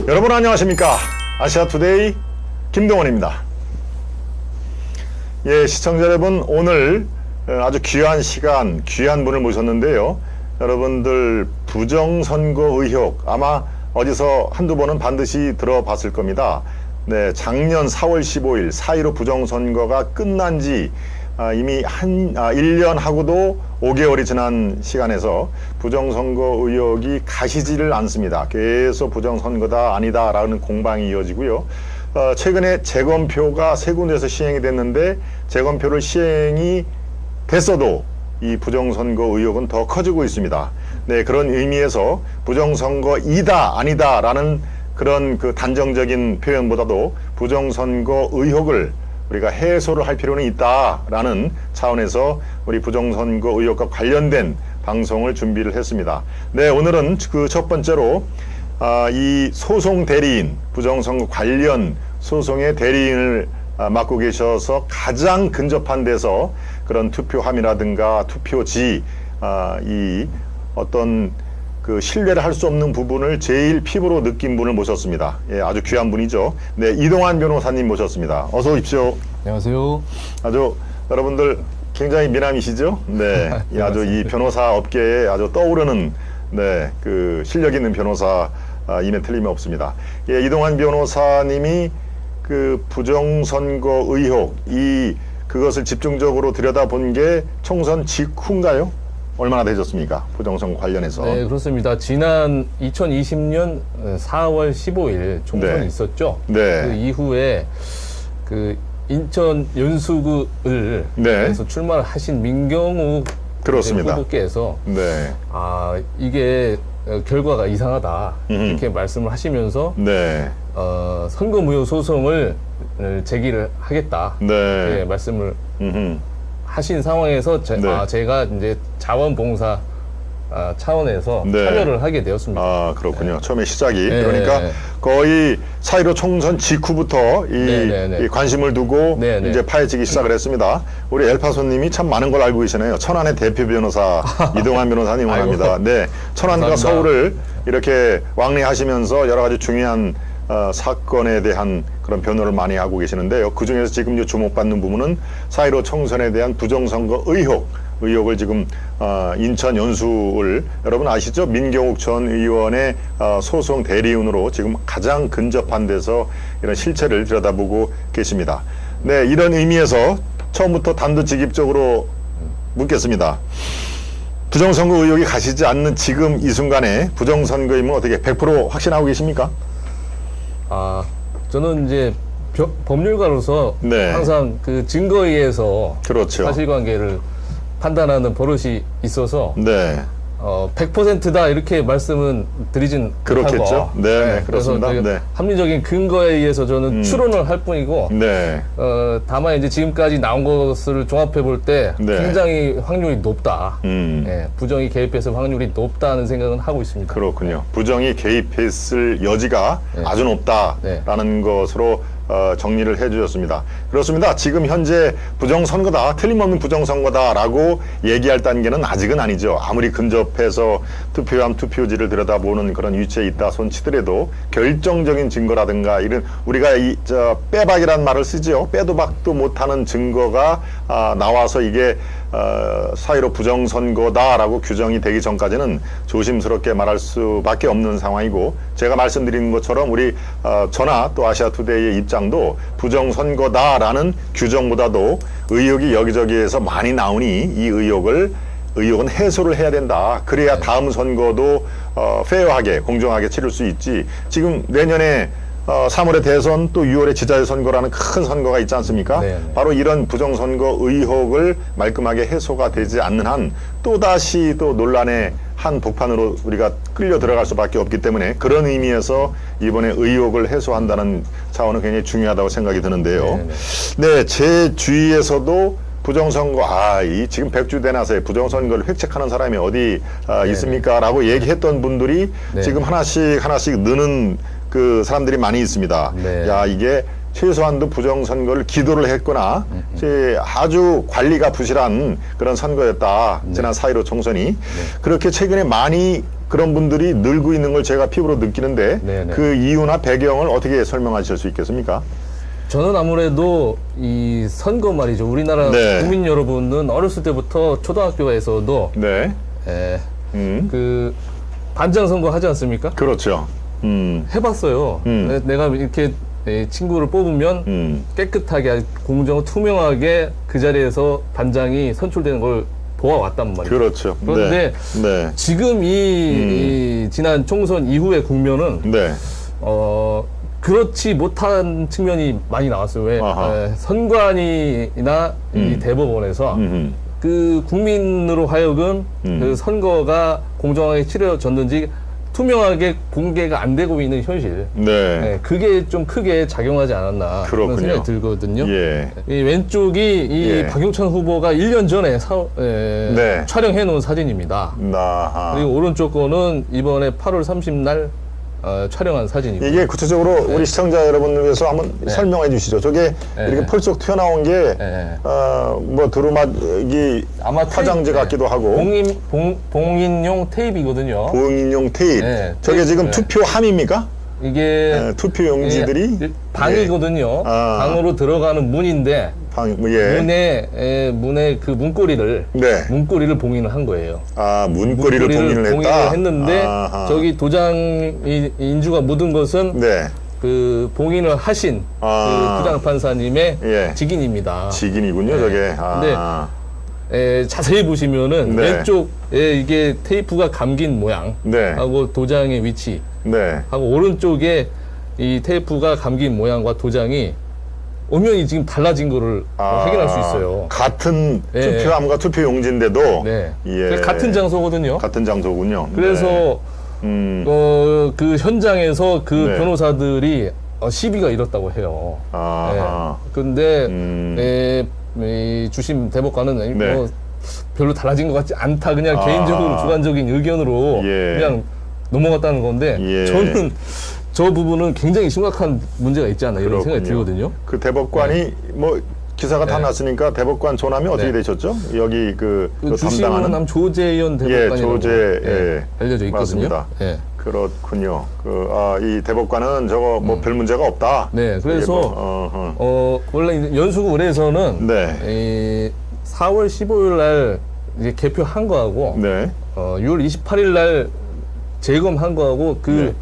여러분 안녕하십니까? 아시아투데이 김동원입니다. 예, 시청자 여러분, 오늘 아주 귀한 시간, 귀한 분을 모셨는데요. 여러분들 부정선거 의혹 아마 어디서 한두 번은 반드시 들어봤을 겁니다. 네, 작년 4월 15일 4.15 부정선거가 끝난 지 이미 1년하고도 5개월이 지난 시간에서 부정선거 의혹이 가시지를 않습니다. 계속 부정선거다 아니다 라는 공방이 이어지고요. 최근에 재검표가 세 군데에서 시행이 됐는데 재검표를 시행이 됐어도 이 부정선거 의혹은 더 커지고 있습니다. 네, 그런 의미에서 부정선거이다 아니다 라는 그런 그 단정적인 표현보다도 부정선거 의혹을 우리가 해소를 할 필요는 있다라는 차원에서 우리 부정선거 의혹과 관련된 방송을 준비를 했습니다. 네, 오늘은 그 첫 번째로 이 소송 대리인, 부정선거 관련 소송의 대리인을 맡고 계셔서 가장 근접한 데서 그런 투표함이라든가 투표지, 이 어떤 그 신뢰를 할 수 없는 부분을 제일 피부로 느낀 분을 모셨습니다. 예, 아주 귀한 분이죠. 네, 이동환 변호사님 모셨습니다. 어서 오십시오. 안녕하세요. 아주 여러분들 굉장히 미남이시죠? 네, 아주 이 변호사 업계에 아주 떠오르는 네, 그 실력 있는 변호사임에 틀림이 없습니다. 예, 이동환 변호사님이 그 부정선거 의혹 그것을 집중적으로 들여다본 게 총선 직후인가요? 얼마나 되셨습니까? 부정선거 관련해서. 네, 그렇습니다. 지난 2020년 4월 15일 총선이 네. 있었죠. 네. 그 이후에 그 인천 연수구를 네. 에서 출마를 하신 민경욱 그렇습니다. 후보께서 네. 이게 결과가 이상하다 이렇게 말씀을 하시면서 네. 선거무효 소송을 제기를 하겠다 네. 이렇게 말씀을 하신 상황에서 제가 이제 자원봉사 차원에서 네. 참여를 하게 되었습니다. 그렇군요. 네. 처음에 시작이. 네. 그러니까 거의 4.15 총선 직후부터 이 관심을 두고 네. 이제 파헤치기 시작을 했습니다. 우리 엘파소님이 참 많은 걸 알고 계시네요. 천안의 대표 변호사 이동환 변호사님 원합니다. 네. 천안과 감사합니다. 서울을 이렇게 왕래하시면서 여러 가지 중요한 사건에 대한 그런 변호를 많이 하고 계시는데요. 그 중에서 지금 주목받는 부분은 4.15 총선에 대한 부정선거 의혹을 지금 인천 연수를 여러분 아시죠? 민경욱 전 의원의 소송 대리인으로 지금 가장 근접한 데서 이런 실체를 들여다보고 계십니다. 네, 이런 의미에서 처음부터 단도직입적으로 묻겠습니다. 부정선거 의혹이 가시지 않는 지금 이 순간에 부정선거임은 어떻게 100% 확신하고 계십니까? 저는 이제 법률가로서 네. 항상 그 증거에 의해서 그렇죠. 사실관계를 판단하는 버릇이 있어서 네. 100%다 이렇게 말씀은 드리진 그렇겠죠. 못하고 네, 그렇습니다. 그래서 네. 합리적인 근거에 의해서 저는 추론을 할 뿐이고 네. 다만 이제 지금까지 나온 것을 종합해 볼 때 네. 굉장히 확률이 높다. 네. 부정이 개입했을 확률이 높다는 생각은 하고 있습니다. 그렇군요. 부정이 개입했을 여지가 아주 높다라는 것으로 정리를 해주셨습니다. 그렇습니다. 지금 현재 부정선거다, 틀림없는 부정선거다라고 얘기할 단계는 아직은 아니죠. 아무리 근접해서 투표함, 투표지를 들여다보는 그런 위치에 있다 손치더라도 결정적인 증거라든가 이런 우리가 빼박이란 말을 쓰지요. 빼도 박도 못하는 증거가 나와서 이게 4.15 부정선거다라고 규정이 되기 전까지는 조심스럽게 말할 수밖에 없는 상황이고, 제가 말씀드린 것처럼 우리 저나 또 아시아투데이의 입장도 부정선거다라는 규정보다도 의혹이 여기저기에서 많이 나오니 이 의혹은 해소를 해야 된다. 그래야 다음 선거도 페어하게 공정하게 치를 수 있지. 지금 내년에 3월에 대선 또 6월에 지자체 선거라는 큰 선거가 있지 않습니까? 네. 바로 이런 부정선거 의혹을 말끔하게 해소가 되지 않는 한 또다시 또 논란의 한 복판으로 우리가 끌려 들어갈 수밖에 없기 때문에 그런 의미에서 이번에 의혹을 해소한다는 차원은 굉장히 중요하다고 생각이 드는데요. 네, 제 주위에서도 부정선거, 지금 백주대낮에 부정선거를 획책하는 사람이 어디 있습니까? 라고 얘기했던 분들이 지금 하나씩 느는 그 사람들이 많이 있습니다. 네. 야, 이게 최소한도 부정선거를 기도를 했거나 이제 아주 관리가 부실한 그런 선거였다. 지난 4.15 총선이. 그렇게 최근에 많이 그런 분들이 늘고 있는 걸 제가 피부로 느끼는데 네네. 그 이유나 배경을 어떻게 설명하실 수 있겠습니까? 저는 아무래도 이 선거 말이죠. 우리나라 네. 국민 여러분은 어렸을 때부터 초등학교에서도 네. 그 반장 선거 하지 않습니까? 그렇죠. 해봤어요. 내가 이렇게 친구를 뽑으면 깨끗하게 공정 투명하게 그 자리에서 반장이 선출되는 걸 보아왔단 말이죠. 그렇죠. 그런데 네. 지금 이 지난 총선 이후의 국면은 네. 그렇지 못한 측면이 많이 나왔어요. 왜? 아하. 선관위나 이 대법원에서 그 국민으로 하여금 그 선거가 공정하게 치러졌는지 투명하게 공개가 안 되고 있는 현실. 네. 그게 좀 크게 작용하지 않았나 그렇군요. 그런 생각이 들거든요. 예. 이 왼쪽이 이 예. 박용천 후보가 1년 전에 네. 촬영해 놓은 사진입니다. 아하. 그리고 오른쪽 거는 이번에 8월 30날 촬영한 사진이고. 이게 구체적으로 우리 시청자 여러분을 위해서 한번 네. 설명해 주시죠. 저게 이렇게 펄쩍 튀어나온 게, 뭐 두루마기 아마 화장지 같기도 하고, 봉인용 테이프이거든요. 봉인용 테이프. 네, 저게 테이프. 지금 네. 투표함입니까? 이게 투표 용지들이 방이거든요. 아. 방으로 들어가는 문인데 문에 그 문고리를 네. 봉인을 한 거예요. 아, 문고리를 봉인을 했다. 했는데 아하. 저기 도장 인주가 묻은 것은 네. 그 봉인을 하신 그 부장판사님의 예. 직인입니다. 직인이군요, 네. 저게. 근데 자세히 보시면은 네. 왼쪽에 이게 테이프가 감긴 모양 네. 하고 도장의 위치 네. 하고 오른쪽에 이 테이프가 감긴 모양과 도장이 엄연히 지금 달라진 거를 확인할 수 있어요. 같은 네. 투표함과 투표 용지인데도 네. 예. 그래서 같은 장소거든요. 같은 장소군요. 그래서 네. 그 현장에서 그 네. 변호사들이 시비가 일었다고 해요. 아하. 근데 이 주심 대법관은 네. 뭐 별로 달라진 것 같지 않다. 그냥 아. 개인적으로 주관적인 의견으로 예. 그냥 넘어갔다는 건데 예. 저는 저 부분은 굉장히 심각한 문제가 있지 않나 이런 생각이 그렇군요. 들거든요. 그 대법관이 뭐 기사가 다 네. 났으니까 대법관 조남이 어떻게 네. 되셨죠? 여기 그 주심은 담당하는 조재현 대법관이라고 조재, 예. 알려져 있거든요. 맞습니다. 예. 그렇군요. 이 대법관은 저거 뭐 별 문제가 없다. 네, 그래서 뭐, 원래 연수구 의뢰에서는 네. 4월 15일 날 이제 개표한 거하고 네. 6월 28일 날 재검한 거하고 그 네.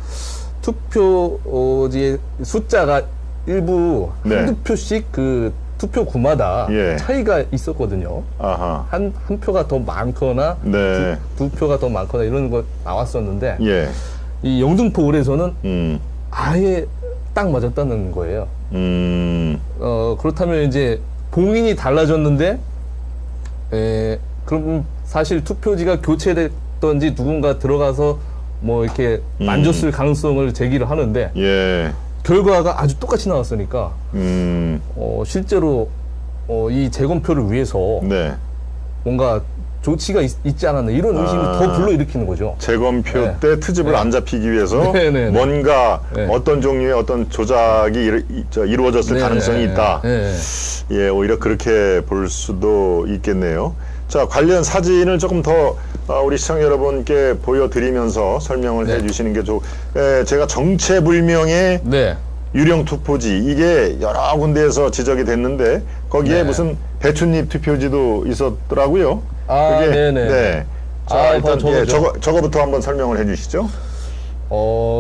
투표지의 숫자가 일부 네. 한두 표씩 그 투표구마다 예. 차이가 있었거든요. 아하. 한 표가 더 많거나 네. 두 표가 더 많거나 이런 거 나왔었는데 예. 이 영등포 의뢰에서는 아예 딱 맞았다는 거예요. 그렇다면 이제 봉인이 달라졌는데 그럼 사실 투표지가 교체됐던지 누군가 들어가서 뭐 이렇게 만졌을 가능성을 제기를 하는데 예. 결과가 아주 똑같이 나왔으니까 실제로 이 재검표를 위해서 네. 뭔가 조치가 있지 않았나 이런 의심을 더 불러일으키는 거죠. 재검표 네. 때 트집을 네. 안 잡히기 위해서 네, 네, 네. 뭔가 네. 어떤 종류의 어떤 조작이 이루어졌을 네, 가능성이 네, 있다. 네. 예, 오히려 그렇게 볼 수도 있겠네요. 자, 관련 사진을 조금 더 우리 시청자 여러분께 보여드리면서 설명을 네. 해주시는 게 제가 정체불명의 네. 유령 투표지 이게 여러 군데에서 지적이 됐는데 거기에 네. 무슨 배춧잎 투표지도 있었더라고요. 네네. 네. 자, 아, 일단 저거죠. 저거부터 한번 설명을 해주시죠.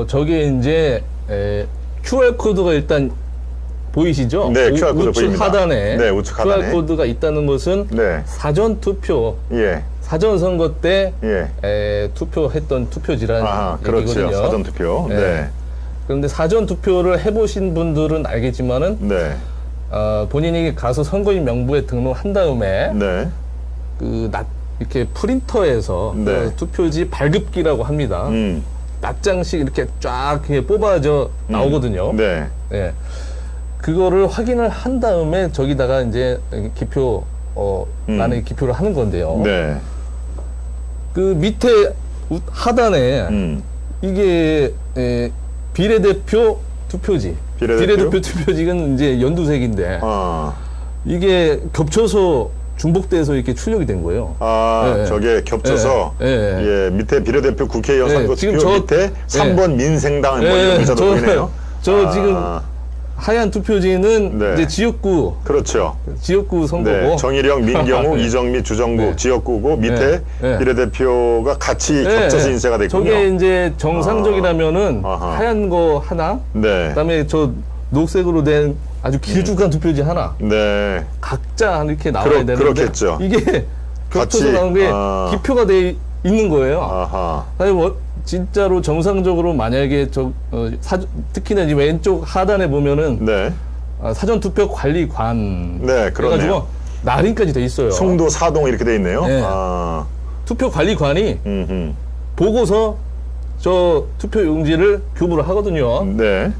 저게 이제 QR 코드가 일단 보이시죠? 네, QR 코드 우측 보입니다. 하단에 네, 우측 하단에. QR 코드가 있다는 것은 네. 사전 투표, 예. 사전 선거 때 예. 투표했던 투표지라는 그렇죠. 얘기거든요. 사전 투표. 네. 네. 그런데 사전 투표를 해보신 분들은 알겠지만은 네. 본인이 가서 선거인 명부에 등록한 다음에 네. 이렇게 프린터에서 네. 그 투표지 발급기라고 합니다. 낱장씩 이렇게 쫙 이렇게 뽑아져 나오거든요. 네. 네. 그거를 확인을 한 다음에 저기다가 이제 기표 안에 기표를 하는 건데요. 네. 그 밑에 하단에 이게 비례대표 투표지. 비례대표? 비례대표 투표지는 이제 연두색인데 이게 겹쳐서 중복돼서 이렇게 출력이 된 거예요. 예, 저게 겹쳐서 예. 밑에 비례대표 국회의원 예, 선거 지금 투표 저- 밑에 3번 민생당 뭐 이런 글자도 보이네요. 저 지금 하얀 투표지는 네. 이제 지역구 그렇죠. 선거고. 네, 정일영, 민경욱, 네. 이정미, 주정부 네. 지역구고 밑에 네. 비례대표가 같이 예, 겹쳐서 예. 인쇄가 됐군요. 저게 이제 정상적이라면은 아하. 하얀 거 하나, 네. 그다음에 저 녹색으로 된 아주 길쭉한 투표지 하나, 네. 각자 이렇게 나와야 되는데 그렇겠죠. 이게 같이, 겹쳐서 나온 게 기표가 돼 있는 거예요. 아하. 아니 뭐 진짜로 정상적으로 만약에 특히나 이제 왼쪽 하단에 보면은 네. 사전 투표 관리관 네, 그러네요. 해가지고 날인까지 돼 있어요. 송도, 사동 이렇게 돼 있네요. 네. 투표 관리관이 보고서 저 투표 용지를 교부를 하거든요. 네.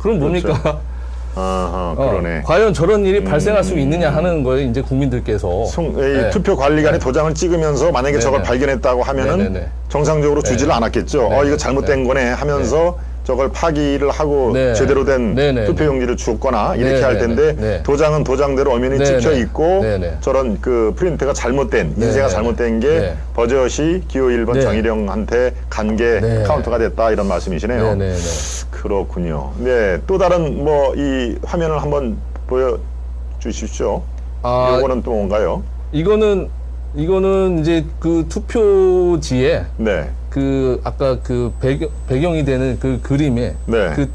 그럼 뭡니까? 아하, 그러네. 과연 저런 일이 발생할 수 있느냐 하는 거예요. 이제 국민들께서. 이 투표 관리관이 도장을 찍으면서 만약에 저걸 발견했다고 하면은 네네네. 정상적으로 주지를 않았겠죠. 이거 잘못된 거네 하면서 저걸 파기를 하고 네. 제대로 된 네네. 투표용지를 주었거나 이렇게 네네네. 할 텐데 네. 도장은 도장대로 엄연히 네네. 찍혀 있고 네네. 저런 그 프린트가 잘못된 인쇄가 네네. 잘못된 게 네. 버젓이 기호 1번 네. 정일영한테 간 게 네. 카운터가 됐다 이런 말씀이시네요. 네네네. 그렇군요. 네, 또 다른 뭐 이 화면을 한번 보여 주십시오. 이거는 또 뭔가요? 이거는 이제 그 투표지에 네. 그 아까 그 배경이 되는 그 그림에 네.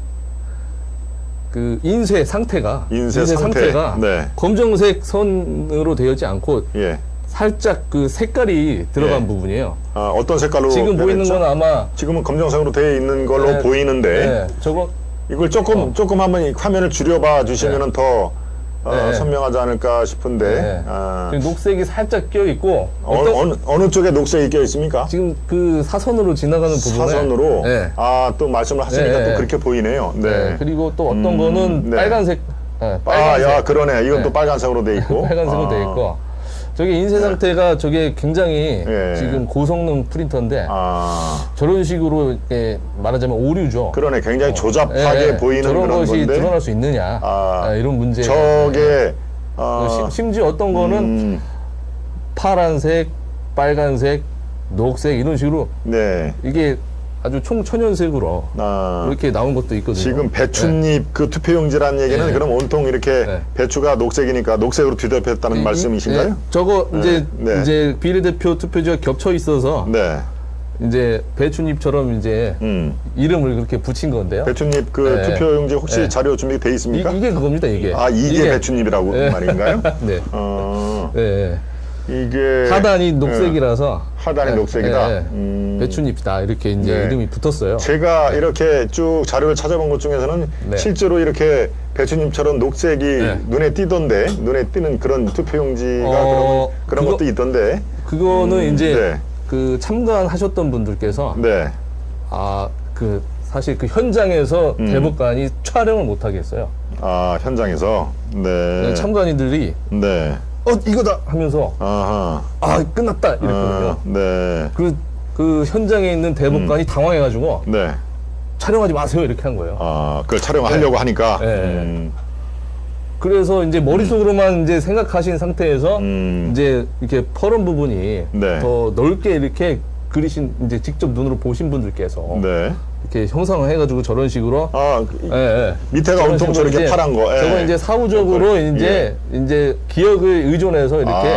그 인쇄 상태가 상태가 네. 검정색 선으로 되어있지 않고 예. 살짝 그 색깔이 들어간 예. 부분이에요. 어떤 색깔로 지금 보이는 변했죠? 건 아마 지금은 검정색으로 되어 있는 걸로 네. 보이는데 네, 저거 이걸 조금 한번 이 화면을 줄여봐 주시면은 더 네. 선명하지 않을까 싶은데 네. 그 녹색이 살짝 끼어 있고 어느 쪽에 녹색이 껴 있습니까? 지금 그 사선으로 지나가는 부분에 사선으로 네. 또 말씀을 하시니까 네. 또 그렇게 보이네요. 네. 네. 그리고 또 어떤 거는 네. 빨간색 야 그러네. 이건 네. 또 빨간색으로 돼 있고. 빨간색으로 돼 있고 저게 인쇄 상태가 저게 굉장히 네. 지금 고성능 프린터인데 저런 식으로 이렇게 말하자면 오류죠. 그러네. 굉장히 조잡하게 보이는 저런 그런 것이 건데. 드러날 수 있느냐 이런 문제. 저게 심지어 어떤 거는 파란색, 빨간색, 녹색 이런 식으로 네. 이게 아주 총천연색으로 이렇게 나온 것도 있거든요. 지금 배춧잎 그 투표용지라는 얘기는 네. 그럼 온통 이렇게 네. 배추가 녹색이니까 녹색으로 뒤덮였다는 말씀이신가요? 네, 저거 네. 이제 비례대표 투표지가 겹쳐 있어서 네. 이제 배춧잎처럼 이제 이름을 그렇게 붙인 건데요. 배춧잎 그 네. 투표용지 혹시 네. 자료 준비돼 있습니까? 이게 그겁니다, 이게. 이게 배춧잎이라고 네. 말인가요? 네. 네. 이게 하단이 녹색이라서 하단이 네. 녹색이다. 네. 배춧잎이다 이렇게 이제 네. 이름이 붙었어요. 제가 이렇게 쭉 자료를 찾아본 것 중에서는 네. 실제로 이렇게 배추잎처럼 녹색이 네. 눈에 띄던데 눈에 띄는 그런 투표용지가 그런 그거- 것도 있던데. 그거는 이제 네. 그 참관하셨던 분들께서 네. 그 사실 그 현장에서 대법관이 촬영을 못 하게 했어요. 현장에서. 네. 참관인들이 네. 이거다 하면서 아하. 끝났다 이랬거든요. 네. 그 현장에 있는 대법관이 당황해가지고 네. 촬영하지 마세요 이렇게 한 거예요. 그걸 촬영하려고 하니까. 네. 그래서 이제 머릿속으로만 이제 생각하신 상태에서 이제 이렇게 퍼런 부분이 네. 더 넓게 이렇게 그리신 이제 직접 눈으로 보신 분들께서 네. 이렇게 형상을 해가지고 저런 식으로 밑에가 저런 온통 식으로 저렇게 이제 파란 거. 저거 이제 사후적으로 이제 기억을 의존해서 이렇게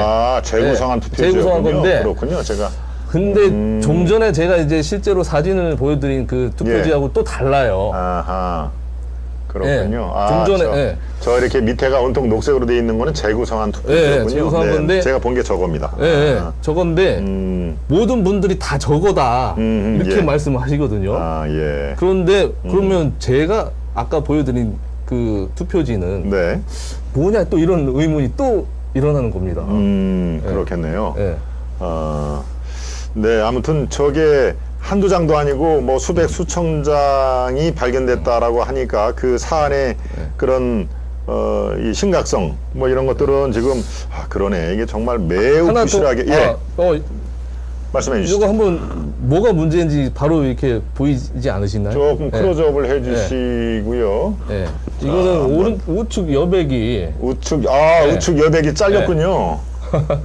재구성한 투표지였군요. 재구성한 건데 그렇군요. 제가. 근데 좀 전에 제가 이제 실제로 사진을 보여드린 그 투표지하고 또 달라요. 아하. 그렇군요. 좀 전에 저 이렇게 밑에가 온통 녹색으로 되어 있는 거는 재구성한 투표지였군요. 재구성한 건데 제가 본 게 저겁니다. 저건데 모든 분들이 다 저거다 이렇게 예. 말씀을 하시거든요. 예. 그런데 그러면 제가 아까 보여드린 그 투표지는 네. 뭐냐 또 이런 의문이 또 일어나는 겁니다. 그렇겠네요. 네. 네, 아무튼 저게 한두 장도 아니고 뭐 수백 수천 장이 발견됐다라고 하니까 그 사안의 그런 이 심각성 뭐 이런 것들은 지금 그러네. 이게 정말 매우 하나 부실하게 더, 말씀해 주시죠. 이거 한번 뭐가 문제인지 바로 이렇게 보이지 않으시나요? 조금 클로즈업을 해주시고요. 네. 이거는 우측 여백이 우측 네. 우측 여백이 잘렸군요.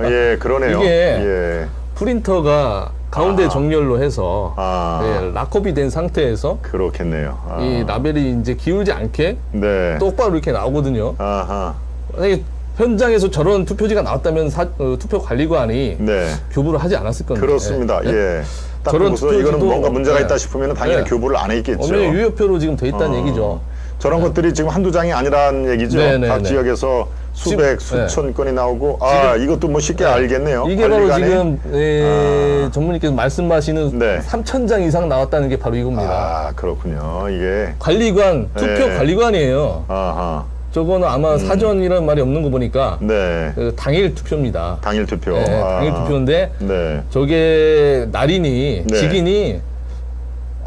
예, 그러네요. 이게 예. 프린터가 가운데 정렬로 해서 네, 락업이 된 상태에서 그렇겠네요. 이 라벨이 이제 기울지 않게 네. 똑바로 이렇게 나오거든요. 아하. 만약에 현장에서 저런 투표지가 나왔다면 투표관리관이 네. 교부를 하지 않았을 건데. 그렇습니다. 네. 예. 딱 저런 보고서 이거는 투표지도 뭔가 문제가 네. 있다 싶으면 당연히 네. 교부를 안 했겠죠. 엄연히 유효표로 지금 돼 있다는 얘기죠. 저런 것들이 지금 한두 장이 아니라는 얘기죠. 네, 네, 각 네. 지역에서 수백, 지금, 수천 건이 나오고 이것도 뭐 쉽게 알겠네요. 이게 바로 관리관의- 지금 전문님께서 말씀하시는 네. 3,000장 이상 나왔다는 게 바로 이겁니다. 그렇군요. 이게 관리관, 투표 네. 관리관이에요. 아하. 저거는 아마 사전이라는 말이 없는 거 보니까 네. 당일 투표입니다. 당일 투표. 네, 당일 투표인데 네. 저게 날인이 네. 직인이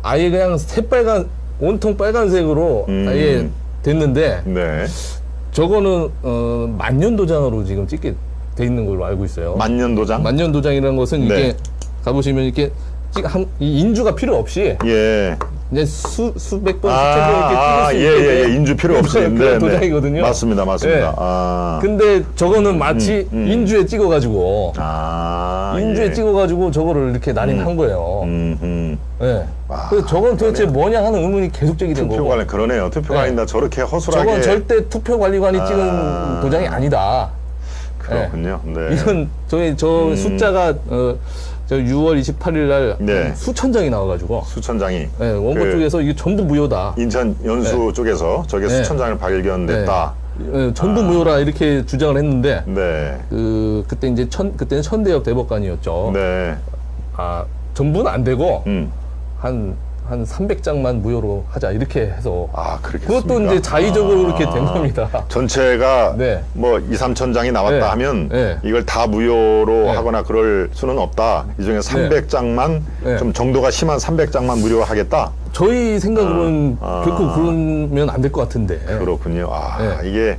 아예 그냥 새빨간 온통 빨간색으로 아예 됐는데 네. 저거는 만년도장으로 지금 찍게 돼 있는 걸로 알고 있어요. 만년도장? 만년도장이라는 것은 네. 이게 가보시면 이렇게 이 인주가 필요 없이 예. 이제 수백 번, 수천 번 이렇게 찍을 수 있게 예. 된 인주 필요 없이. 그런 네, 네. 도장이거든요. 맞습니다. 네. 근데 저거는 마치 인주에 찍어가지고 인주에 예. 찍어가지고 저거를 이렇게 날인한 거예요. 네. 그래서 저건 도대체 뭐냐 하는 의문이 계속 제기된 거고. 투표관리 그러네요. 투표관리나 저렇게 허술하게. 저건 절대 투표관리관이 찍은 도장이 아니다. 그렇군요. 네. 이건 저 숫자가 저 6월 28일 날 네. 수천 장이 나와가지고 수천 장이. 원고 그 쪽에서 이게 전부 무효다. 인천 연수 쪽에서 저게 네. 수천 장을 발견됐다. 전부 무효라 이렇게 주장을 했는데 네. 그때 이제 그때는 천대엽 대법관이었죠. 네. 전부는 안 되고 음. 한 300장만 무효로 하자 이렇게 해서 그렇겠습니까? 그것도 이제 자의적으로 이렇게 된 겁니다. 전체가 네. 뭐 2, 3천 장이 나왔다 네. 하면 네. 이걸 다 무효로 네. 하거나 그럴 수는 없다. 이 중에 300장만 네. 좀 정도가 심한 300장만 무료하겠다. 저희 생각으로는 결코 그러면 안 될 것 같은데. 그렇군요. 네. 이게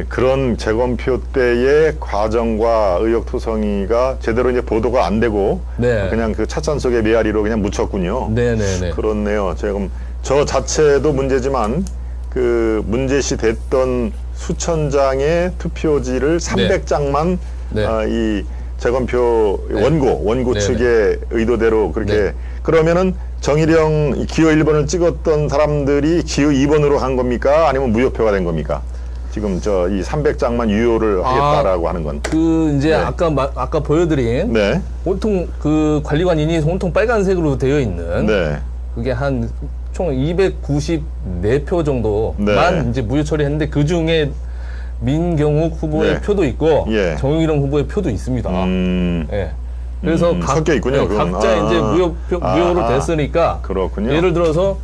그런 재검표 때의 과정과 의혹투성이가 제대로 이제 보도가 안 되고 네. 그냥 그 찻잔 속의 메아리로 그냥 묻혔군요. 네네네. 그렇네요. 지금 저 자체도 문제지만 그 문제시 됐던 수천 장의 투표지를 300장만 네. 이 재검표 원고 네네. 측의 의도대로 그렇게 네. 그러면은 정일영 기호 1번을 찍었던 사람들이 기호 2번으로 간 겁니까? 아니면 무효표가 된 겁니까? 지금 이 300장만 유효를 하겠다라고 하는 건. 이제 네. 아까 보여드린 네. 온통 그 관리관인이 온통 빨간색으로 되어 있는 네. 그게 한 총 294표 정도만 네. 이제 무효 처리했는데 그 중에 민경욱 후보의 네. 표도 있고 예. 정일영 후보의 표도 있습니다. 예. 그래서 섞여 있군요, 그건. 각자 이제 무효로 됐으니까 그렇군요. 예를 들어서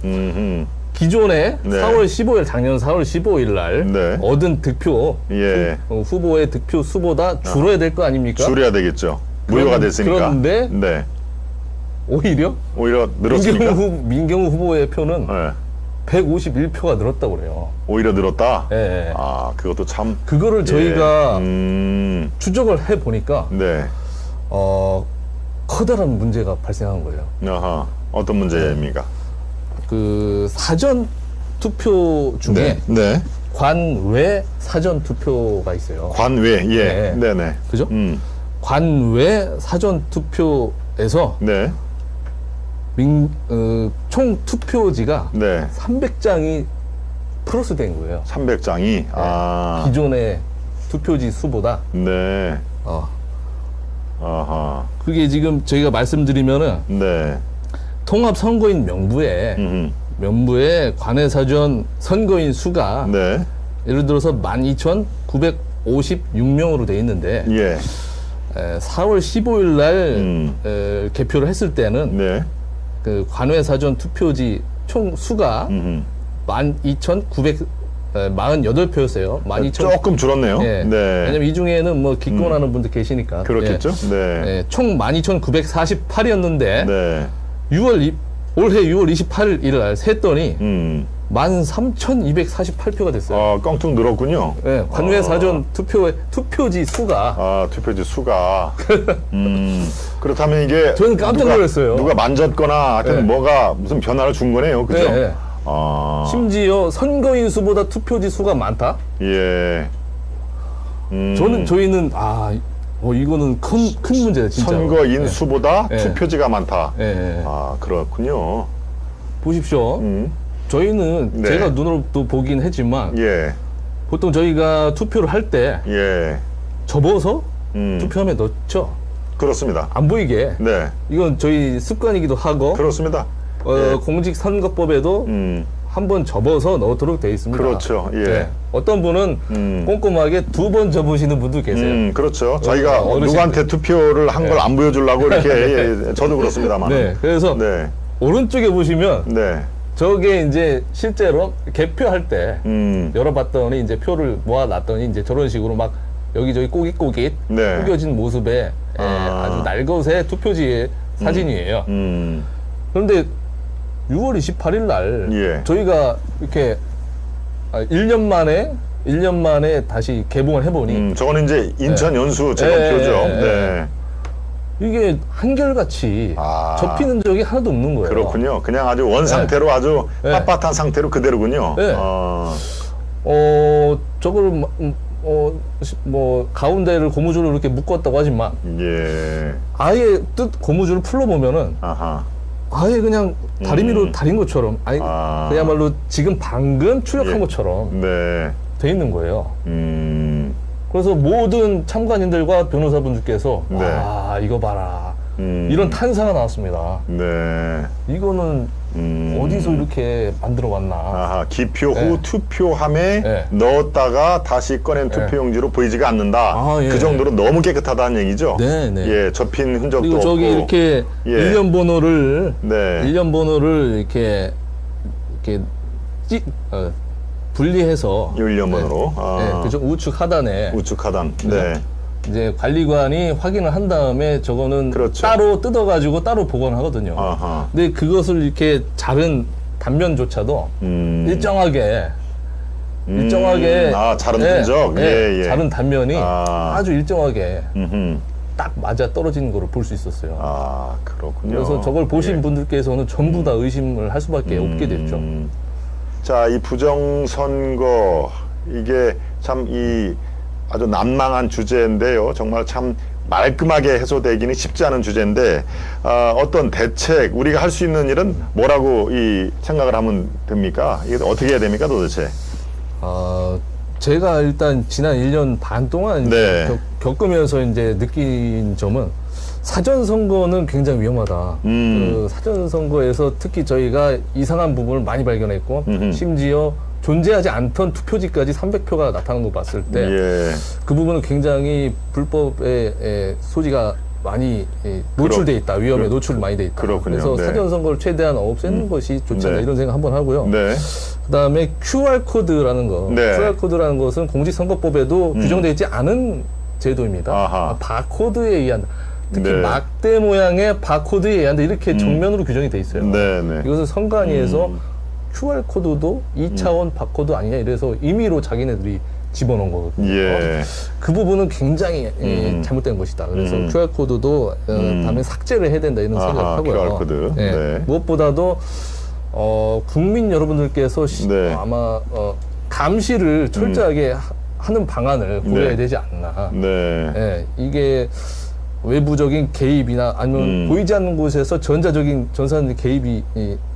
기존에 네. 4월 15일 작년 4월 15일 날 네. 얻은 득표 예. 후보의 득표 수보다 줄어야 될 거 아닙니까? 줄여야 되겠죠. 무효가 됐으니까. 그런데 네. 오히려 늘었습니까? 민경우 후보의 표는 네. 151표가 늘었다고 그래요. 오히려 늘었다? 예, 예. 그것도 참. 그거를 저희가 예. 추적을 해 보니까 네. 커다란 문제가 발생한 거예요. 아하. 어떤 문제입니까? 그 사전 투표 중에 네. 관외 사전 투표가 있어요. 관외. 예. 네. 네네. 그죠? 관외 사전 투표에서 네. 총 투표지가 네. 300장이 플러스 된 거예요. 300장이. 기존의 투표지 수보다. 네. 아하. 그게 지금 저희가 말씀드리면은 네. 통합 선거인 명부에 관외 사전 선거인 수가 네. 예를 들어서 12,956명으로 돼 있는데 예. 4월 15일 날 개표를 했을 때는 네. 그 관외 사전 투표지 총 수가 12,948표였어요. 12,000. 조금 줄었네요. 네. 네. 왜냐면 이 중에는 뭐 기권하는 분들 계시니까. 그렇겠죠. 네. 네. 총 12,948이었는데 네. 올해 6월 28일 날 셌더니 13,248표가 됐어요. 껑충 늘었군요. 네, 관외 사전 투표지 수가. 투표지 수가. 그렇다면 이게. 저는 깜짝 놀랐어요. 누가 만졌거나 하여튼 네. 뭐가 무슨 변화를 준 거네요. 그죠? 네, 네. 심지어 선거인 수보다 투표지 수가 많다? 예. 저희는, 이거는 큰 문제다, 진짜. 선거인 네. 수보다 네. 투표지가 많다. 네. 그렇군요. 보십시오. 저희는 네. 제가 눈으로도 보긴 했지만, 예. 보통 저희가 투표를 할 때 예. 접어서 투표함에 넣죠. 그렇습니다. 안 보이게. 네. 이건 저희 습관이기도 하고, 그렇습니다. 예. 공직선거법에도 한번 접어서 넣도록 되어 있습니다. 그렇죠. 예. 네. 어떤 분은 꼼꼼하게 2번 접으시는 분도 계세요. 그렇죠. 자기가 어르신들. 누구한테 투표를 한 걸 안 보여주려고 이렇게, 예, 저도 그렇습니다만. 네. 그래서 네. 오른쪽에 보시면 네. 저게 이제 실제로 개표할 때 열어봤더니 이제 표를 모아놨더니 이제 저런 식으로 막 여기저기 꼬깃꼬깃 네. 구겨진 모습의 아주 날것의 투표지의 사진이에요. 그런데 6월 28일 날 예. 저희가 이렇게 1년 만에 다시 개봉을 해보니 저거는 이제 인천 연수 재검표죠. 네. 이게 한결같이 접히는 적이 하나도 없는 거예요. 그렇군요. 그냥 아주 원 상태로 아주 빳빳한 상태로 그대로군요. 네. 저걸 뭐 가운데를 고무줄로 이렇게 묶었다고 하지만 예. 아예 고무줄을 풀러보면은 아하. 아예 그냥 다리미로 다린 것처럼 그야말로 지금 방금 추력한 예. 것처럼 네. 돼 있는 거예요. 그래서 모든 참관인들과 변호사분들께서 네. 와 이거 봐라 이런 탄사가 나왔습니다. 네. 이거는 어디서 이렇게 만들어 왔나. 아하, 기표 후 네. 투표함에 네. 넣었다가 다시 꺼낸 투표용지로 보이지가 않는다. 예. 그 정도로 너무 깨끗하다는 얘기죠. 네, 네. 예, 접힌 흔적도 그리고 없고. 저기 이렇게 예. 일련 번호를 네. 일련 번호를 이렇게 분리해서 일련번호로. 네, 그죠 우측 하단에 우측 하단. 네. 이제 관리관이 확인을 한 다음에 저거는 그렇죠. 따로 뜯어가지고 따로 보관하거든요. 아하. 근데 그것을 이렇게 자른 단면조차도 일정하게 자른 흔적. 예, 예. 자른 단면이 아. 아주 일정하게 음흠. 딱 맞아 떨어지는 거를 볼 수 있었어요. 그렇군요. 그래서 저걸 보신 예. 분들께서는 전부 다 의심을 할 수밖에 없게 됐죠. 자, 이 부정선거, 이게 참 아주 난망한 주제인데요. 정말 참 말끔하게 해소되기는 쉽지 않은 주제인데, 어떤 대책, 우리가 할 수 있는 일은 뭐라고 생각을 하면 됩니까? 이게 어떻게 해야 됩니까, 도대체? 제가 일단 지난 1년 반 동안 네. 겪으면서 이제 느낀 점은 사전선거는 굉장히 위험하다. 그 사전선거에서 특히 저희가 이상한 부분을 많이 발견했고, 심지어 존재하지 않던 투표지까지 300표가 나타난 거 봤을 때, 예. 그 부분은 굉장히 불법의 소지가 많이 노출돼 있다. 위험에 노출 많이 돼 있다. 그렇군요. 그래서 네. 사전선거를 최대한 없애는 것이 좋지 않나 네. 이런 생각 한번 하고요. 네. 그다음에 QR코드라는 거. 네. QR코드라는 것은 공직선거법에도 규정되어 있지 않은 제도입니다. 아하. 바코드에 의한, 특히 네. 막대 모양의 바코드에 의한다 이렇게 정면으로 규정이 돼 있어요. 네, 네. 이것을 선관위에서 QR코드도 2차원 바코드 아니냐 이래서 임의로 자기네들이 집어넣은 거거든요. 예. 그 부분은 굉장히 잘못된 것이다. 그래서 QR코드도 다음에 삭제를 해야 된다 이런 생각을 하고요. QR코드. 예. 네. 무엇보다도 국민 여러분들께서 네. 아마 감시를 철저하게 하는 방안을 고려해야 네. 되지 않나. 네. 예, 이게 외부적인 개입이나 아니면 보이지 않는 곳에서 전산적인 개입이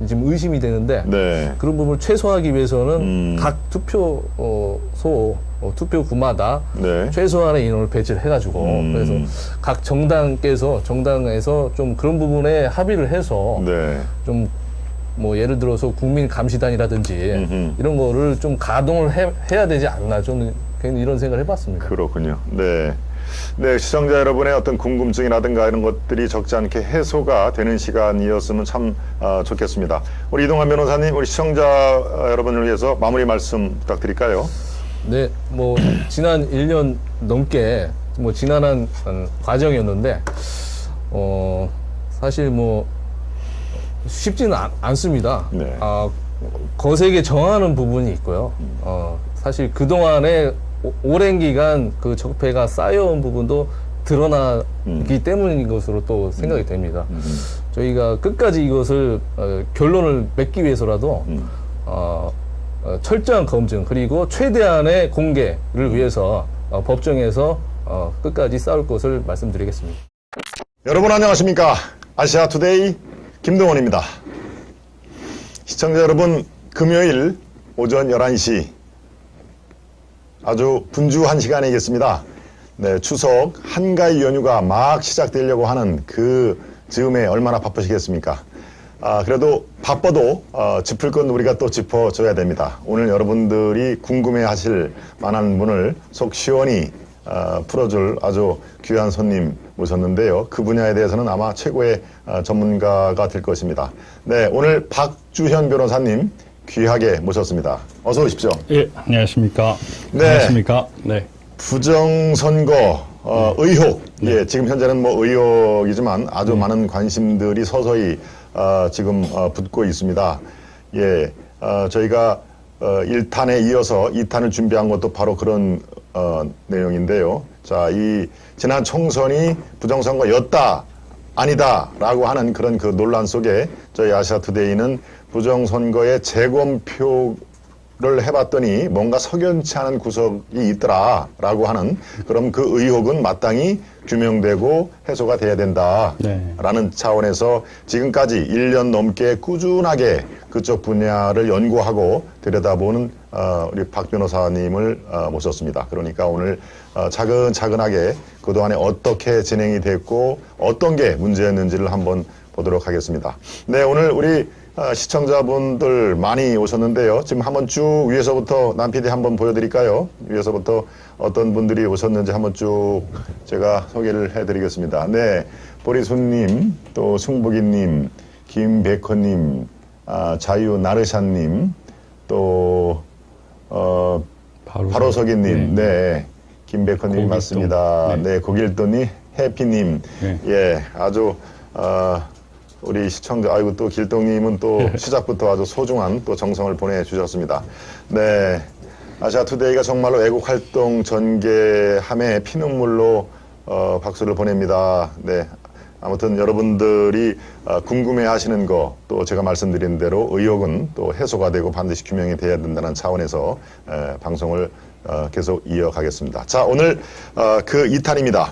지금 의심이 되는데 네. 그런 부분을 최소화하기 위해서는 각 투표소 투표구마다 네. 최소한의 인원을 배치를 해가지고 그래서 각 정당에서 좀 그런 부분에 합의를 해서 네. 좀 뭐 예를 들어서 국민 감시단이라든지 이런 거를 좀 가동을 해야 되지 않나 저는 괜히 이런 생각을 해봤습니다. 그렇군요. 네. 네, 시청자 여러분의 어떤 궁금증이라든가 이런 것들이 적지 않게 해소가 되는 시간이었으면 참 좋겠습니다. 우리 이동환 변호사님, 우리 시청자 여러분을 위해서 마무리 말씀 부탁드릴까요? 네, 뭐 지난 1년 넘게 뭐 지난한 과정이었는데 사실 뭐 쉽지는 않습니다. 네. 거세게 정하는 부분이 있고요. 사실 그동안에 오랜 기간 그 적폐가 쌓여온 부분도 드러나기 때문인 것으로 또 생각이 됩니다. 저희가 끝까지 이것을 결론을 맺기 위해서라도 철저한 검증 그리고 최대한의 공개를 위해서 법정에서 끝까지 싸울 것을 말씀드리겠습니다. 여러분 안녕하십니까? 아시아투데이 김동원입니다. 시청자 여러분, 금요일 오전 11시 아주 분주한 시간이겠습니다. 네, 추석 한가위 연휴가 막 시작되려고 하는 그 즈음에 얼마나 바쁘시겠습니까? 그래도 바빠도 짚을 건 우리가 또 짚어줘야 됩니다. 오늘 여러분들이 궁금해하실 만한 분을 속 시원히 풀어줄 아주 귀한 손님 모셨는데요. 그 분야에 대해서는 아마 최고의 전문가가 될 것입니다. 네, 오늘 박주현 변호사님 귀하게 모셨습니다. 어서 오십시오. 예, 안녕하십니까. 네. 안녕하십니까. 네. 부정선거 의혹. 예, 지금 현재는 뭐 의혹이지만 아주 많은 관심들이 서서히 지금 붙고 있습니다. 예, 저희가 1탄에 이어서 2탄을 준비한 것도 바로 그런 내용인데요. 자, 이 지난 총선이 부정선거였다, 아니다라고 하는 그런 그 논란 속에 저희 아시아투데이는 부정선거의 재검표를 해봤더니 뭔가 석연치 않은 구석이 있더라라고 하는 그럼 그 의혹은 마땅히 규명되고 해소가 돼야 된다라는 차원에서 지금까지 1년 넘게 꾸준하게 그쪽 분야를 연구하고 들여다보는 우리 박 변호사님을 모셨습니다. 그러니까 오늘 차근차근하게 그동안에 어떻게 진행이 됐고 어떤 게 문제였는지를 한번 보도록 하겠습니다. 네, 오늘 우리 시청자분들 많이 오셨는데요. 지금 한번 쭉 위에서부터 남 PD 한번 보여드릴까요? 위에서부터 어떤 분들이 오셨는지 한번 쭉 제가 소개를 해드리겠습니다. 네, 보리순님, 또 승복이님, 김백호님, 자유나르샤님, 또 바로서기님, 네, 김백호님 맞습니다. 네, 고길도님, 해피님, 네. 예, 아주 우리 시청자, 아이고 또 길동님은 또 시작부터 아주 소중한 또 정성을 보내주셨습니다. 네, 아시아투데이가 정말로 애국활동 전개함에 피눈물로 박수를 보냅니다. 네, 아무튼 여러분들이 궁금해하시는 거, 또 제가 말씀드린 대로 의혹은 또 해소가 되고 반드시 규명이 돼야 된다는 차원에서 방송을 계속 이어가겠습니다. 자, 오늘 그 2탄입니다.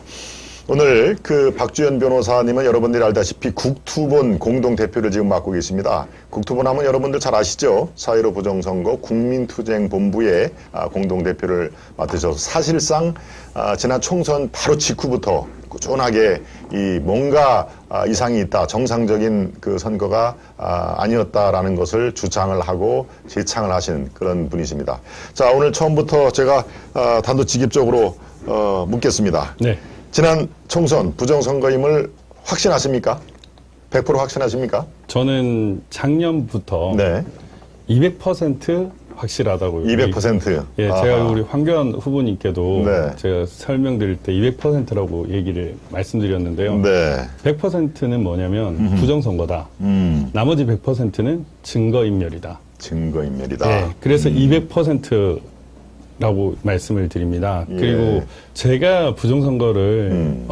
오늘 그 박주현 변호사님은 여러분들이 알다시피 국투본 공동대표를 지금 맡고 계십니다. 국투본 하면 여러분들 잘 아시죠? 4.15 부정선거 국민투쟁본부의 공동대표를 맡으셔서 사실상 지난 총선 바로 직후부터 꾸준하게 이 뭔가 이상이 있다, 정상적인 그 선거가 아니었다라는 것을 주장을 하고 제창을 하신 그런 분이십니다. 자, 오늘 처음부터 제가 단도직입적으로 묻겠습니다. 네. 지난 총선 부정선거임을 확신하십니까? 100% 확신하십니까? 저는 작년부터 네. 200% 확실하다고요. 200%. 예, 제가 우리 황교안 후보님께도 네. 제가 설명드릴 때 200%라고 얘기를 말씀드렸는데요. 네. 100%는 뭐냐면 부정선거다. 나머지 100%는 증거인멸이다. 증거인멸이다. 네, 그래서 200%라고 말씀을 드립니다. 예. 그리고 제가 부정선거를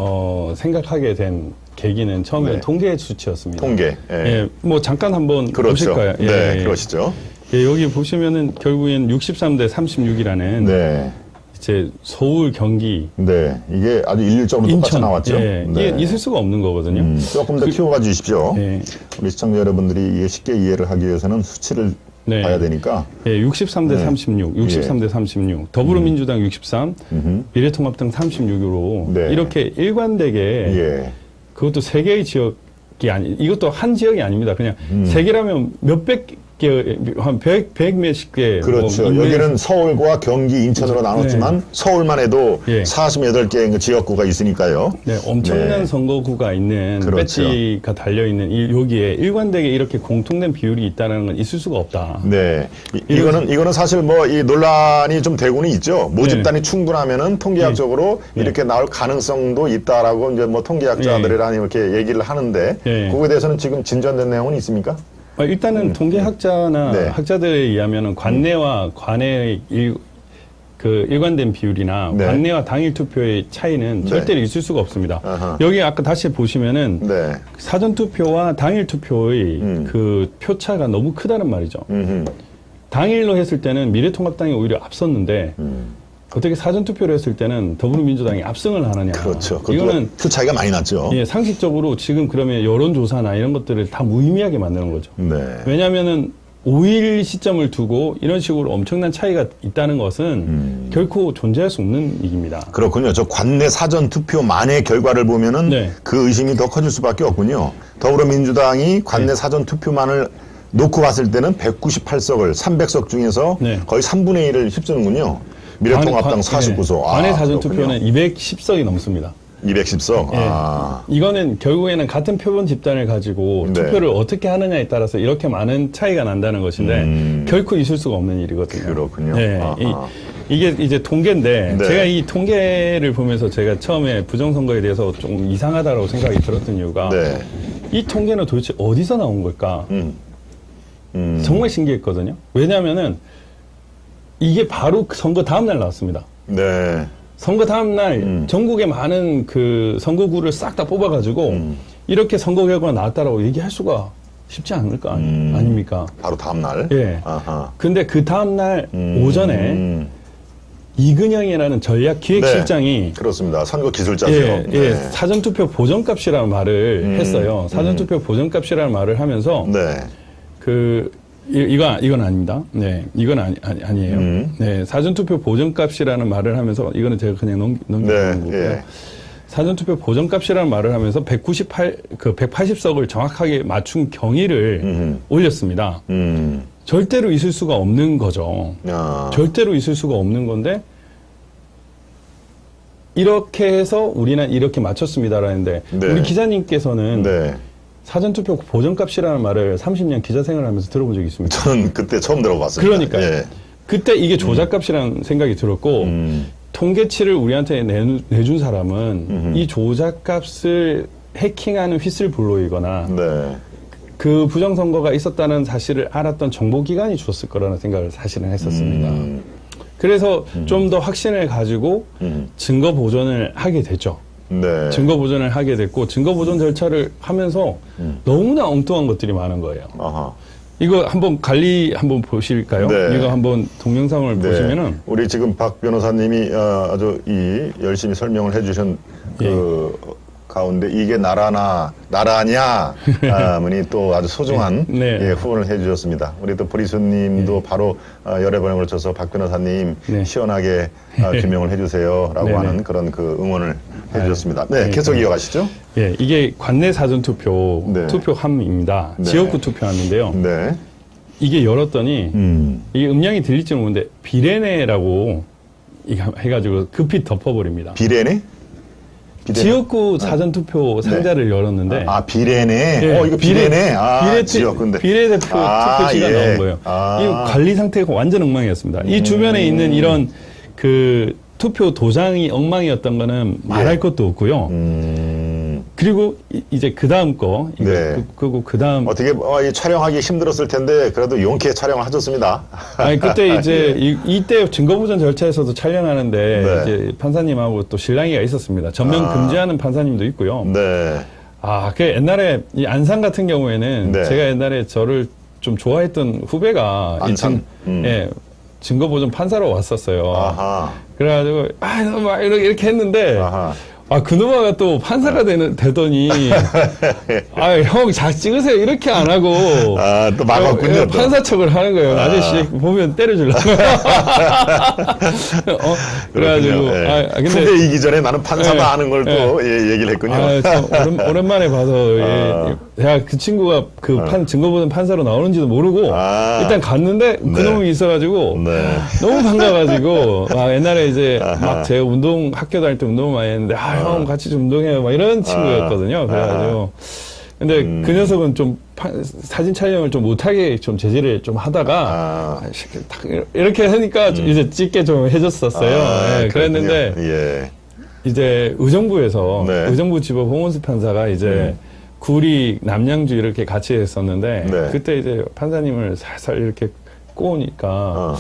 생각하게 된 계기는 처음에는 네. 통계 수치였습니다. 통계. 예. 예, 뭐 잠깐 한번 그렇죠. 보실까요? 예, 네, 예. 그러시죠. 예, 여기 보시면은 결국엔 63대 36이라는 네. 이제 서울, 경기, 네. 이게 아주 일률적으로 똑같이 인천 나왔죠. 예, 네. 이게 있을 수가 없는 거거든요. 조금 더 키워가 주십시오. 예. 우리 시청자 여러분들이 이게 쉽게 이해를 하기 위해서는 수치를 네. 봐야 되니까. 예, 63대 네. 36, 63대 36, 더불어민주당 63, 미래통합당 36으로 네. 이렇게 일관되게 예. 그것도 세 개의 지역이 이것도 한 지역이 아닙니다. 그냥 세 개라면 몇백 개, 한 100 몇십 개. 그렇죠. 뭐 여기는 서울과 경기, 인천으로 나눴지만 서울만 해도 예. 48개의 그 지역구가 있으니까요. 네, 엄청난 네. 선거구가 있는 그렇죠. 배지가 달려있는 여기에 일관되게 이렇게 공통된 비율이 있다는 건 있을 수가 없다. 네. 이거는 사실 뭐 이 논란이 좀 되고는 있죠. 모집단이 충분하면은 통계학적으로 이렇게 나올 가능성도 있다라고 이제 뭐 통계학자들이랑 이렇게 얘기를 하는데 네. 그거에 대해서는 지금 진전된 내용은 있습니까? 일단은 통계학자나 네. 학자들에 의하면은 관내와 관외의 일관된 비율이나 네. 관내와 당일 투표의 차이는 네. 절대로 있을 수가 없습니다. 아하. 여기 아까 다시 보시면은 네. 사전 투표와 당일 투표의 그 표차가 너무 크다는 말이죠. 당일로 했을 때는 미래통합당이 오히려 앞섰는데 어떻게 사전 투표를 했을 때는 더불어민주당이 압승을 하느냐. 그렇죠. 이거는 표 차이가 많이 났죠. 예, 상식적으로 지금 그러면 여론조사나 이런 것들을 다 무의미하게 만드는 거죠. 네. 왜냐하면은 5일 시점을 두고 이런 식으로 엄청난 차이가 있다는 것은 결코 존재할 수 없는 얘기입니다. 그렇군요. 저 관내 사전 투표만의 결과를 보면은 네. 그 의심이 더 커질 수밖에 없군요. 더불어민주당이 관내 네. 사전 투표만을 놓고 봤을 때는 198석을 300석 중에서 네. 거의 3분의 1을 휩쓰는군요. 미래통합당 49석. 관내 사전 그렇군요. 투표는 210석이 넘습니다. 210석. 예. 이거는 결국에는 같은 표본 집단을 가지고 네. 투표를 어떻게 하느냐에 따라서 이렇게 많은 차이가 난다는 것인데 결코 있을 수가 없는 일이거든요. 그렇군요. 네. 아하. 이게 이제 통계인데 네. 제가 이 통계를 보면서 제가 처음에 부정선거에 대해서 좀 이상하다고 생각이 들었던 이유가 네. 이 통계는 도대체 어디서 나온 걸까? 정말 신기했거든요. 왜냐하면은 이게 바로 선거 다음 날 나왔습니다. 네. 선거 다음 날 전국의 많은 그 선거구를 싹 다 뽑아가지고 이렇게 선거 결과가 나왔다라고 얘기할 수가 쉽지 않을 거 아닙니까? 바로 다음 날. 예. 아하. 근데 그 다음 날 오전에 이근영이라는 전략기획실장이 네. 그렇습니다. 선거 기술자죠. 예, 예, 네. 사전투표 보정값이라는 말을 했어요. 사전투표 보정값이라는 말을 하면서 네. 이건 아닙니다. 네, 이건 아니에요. 네, 사전투표 보정값이라는 말을 하면서 이거는 제가 그냥 넘기는 네, 거고요. 예. 사전투표 보정값이라는 말을 하면서 180석을 정확하게 맞춘 경위를 올렸습니다. 절대로 있을 수가 없는 거죠. 아. 절대로 있을 수가 없는 건데 이렇게 해서 우리는 이렇게 맞췄습니다라는데 네. 우리 기자님께서는 네. 사전투표 보정값이라는 말을 30년 기자생활을 하면서 들어본 적이 있습니다. 저는 그때 처음 들어봤습니다. 그러니까요. 예. 그때 이게 조작값이라는 생각이 들었고 통계치를 우리한테 내준 사람은 이 조작값을 해킹하는 휘슬블로이거나 네. 그 부정선거가 있었다는 사실을 알았던 정보기관이 줬을 거라는 생각을 사실은 했었습니다. 그래서 좀 더 확신을 가지고 증거 보존을 하게 됐죠. 네. 증거 보존을 하게 됐고 증거 보존 절차를 하면서 너무나 엉뚱한 것들이 많은 거예요. 아하. 이거 한번 한번 보실까요? 네. 이거 한번 동영상을 네. 보시면은 우리 지금 박 변호사님이 아주 열심히 설명을 해주신 그 가운데 이게 나라냐 분이 또 아주 소중한 네. 예, 후원을 해주셨습니다. 우리 또 보리수님도 바로 여러 번에 걸쳐서 박 변호사님 네. 시원하게 규명을 해주세요라고 네, 하는 네. 그런 그 응원을 해주셨습니다. 네, 계속 이어가시죠. 예, 이게 관내 사전 투표 네. 투표함입니다. 네. 지역구 투표함인데요. 네. 이게 열었더니 이게 음량이 들릴지는 모르는데 비례네라고 이거 해가지고 급히 덮어버립니다. 비례네? 지역구 사전 투표 상자를 열었는데 아, 비례네. 예, 이거 비례네. 아, 지역군데. 비례대표 투표지가 예. 나온 거예요. 이 관리 상태가 완전 엉망이었습니다. 이 주변에 있는 이런 그 투표 도장이 엉망이었던 거는 말할 것도 없고요. 그리고 이제 그 다음 거, 네. 그리고 그 다음. 어떻게 이 촬영하기 힘들었을 텐데 그래도 용케 촬영을 하셨습니다. 아니 그때 이제 이때 증거보전 절차에서도 촬영하는데 네. 이제 판사님하고 또 실랑이가 있었습니다. 전면 금지하는 판사님도 있고요. 네. 그 옛날에 이 안산 같은 경우에는 네. 제가 옛날에 저를 좀 좋아했던 후배가 안산? 예, 증거보전 판사로 왔었어요. 아하. 그래가지고 막 이렇게 했는데 아하. 그놈아가 또 판사가 되더니 형 잘 찍으세요 이렇게 안 하고 또 막았군요. 또. 판사 척을 하는 거예요. 아저씨 보면 때려주려고. 그래가지고 예. 근데 후배이기 전에 나는 판사다 예. 하는 걸 또 얘기를 했군요. 참 오랜만에 봐서 제가 그 친구가 그 증거보전 판사로 나오는지도 모르고 일단 갔는데 그놈이 있어가지고 네. 너무 반가워가지고 옛날에 이제 막 제가 학교 다닐 때 운동 많이 했는데 형 같이 좀 운동해요 막 이런 친구였거든요. 그래가지고 근데 그 녀석은 좀 사진 촬영을 좀 못하게 좀 제지를 좀 하다가 이렇게 하니까 이제 찍게 좀 해줬었어요. 예, 그랬는데 예. 이제 의정부에서 네. 의정부 지법 홍원수 판사가 이제 구리 남양주 이렇게 같이 했었는데 네. 그때 이제 판사님을 살살 이렇게 꼬우니까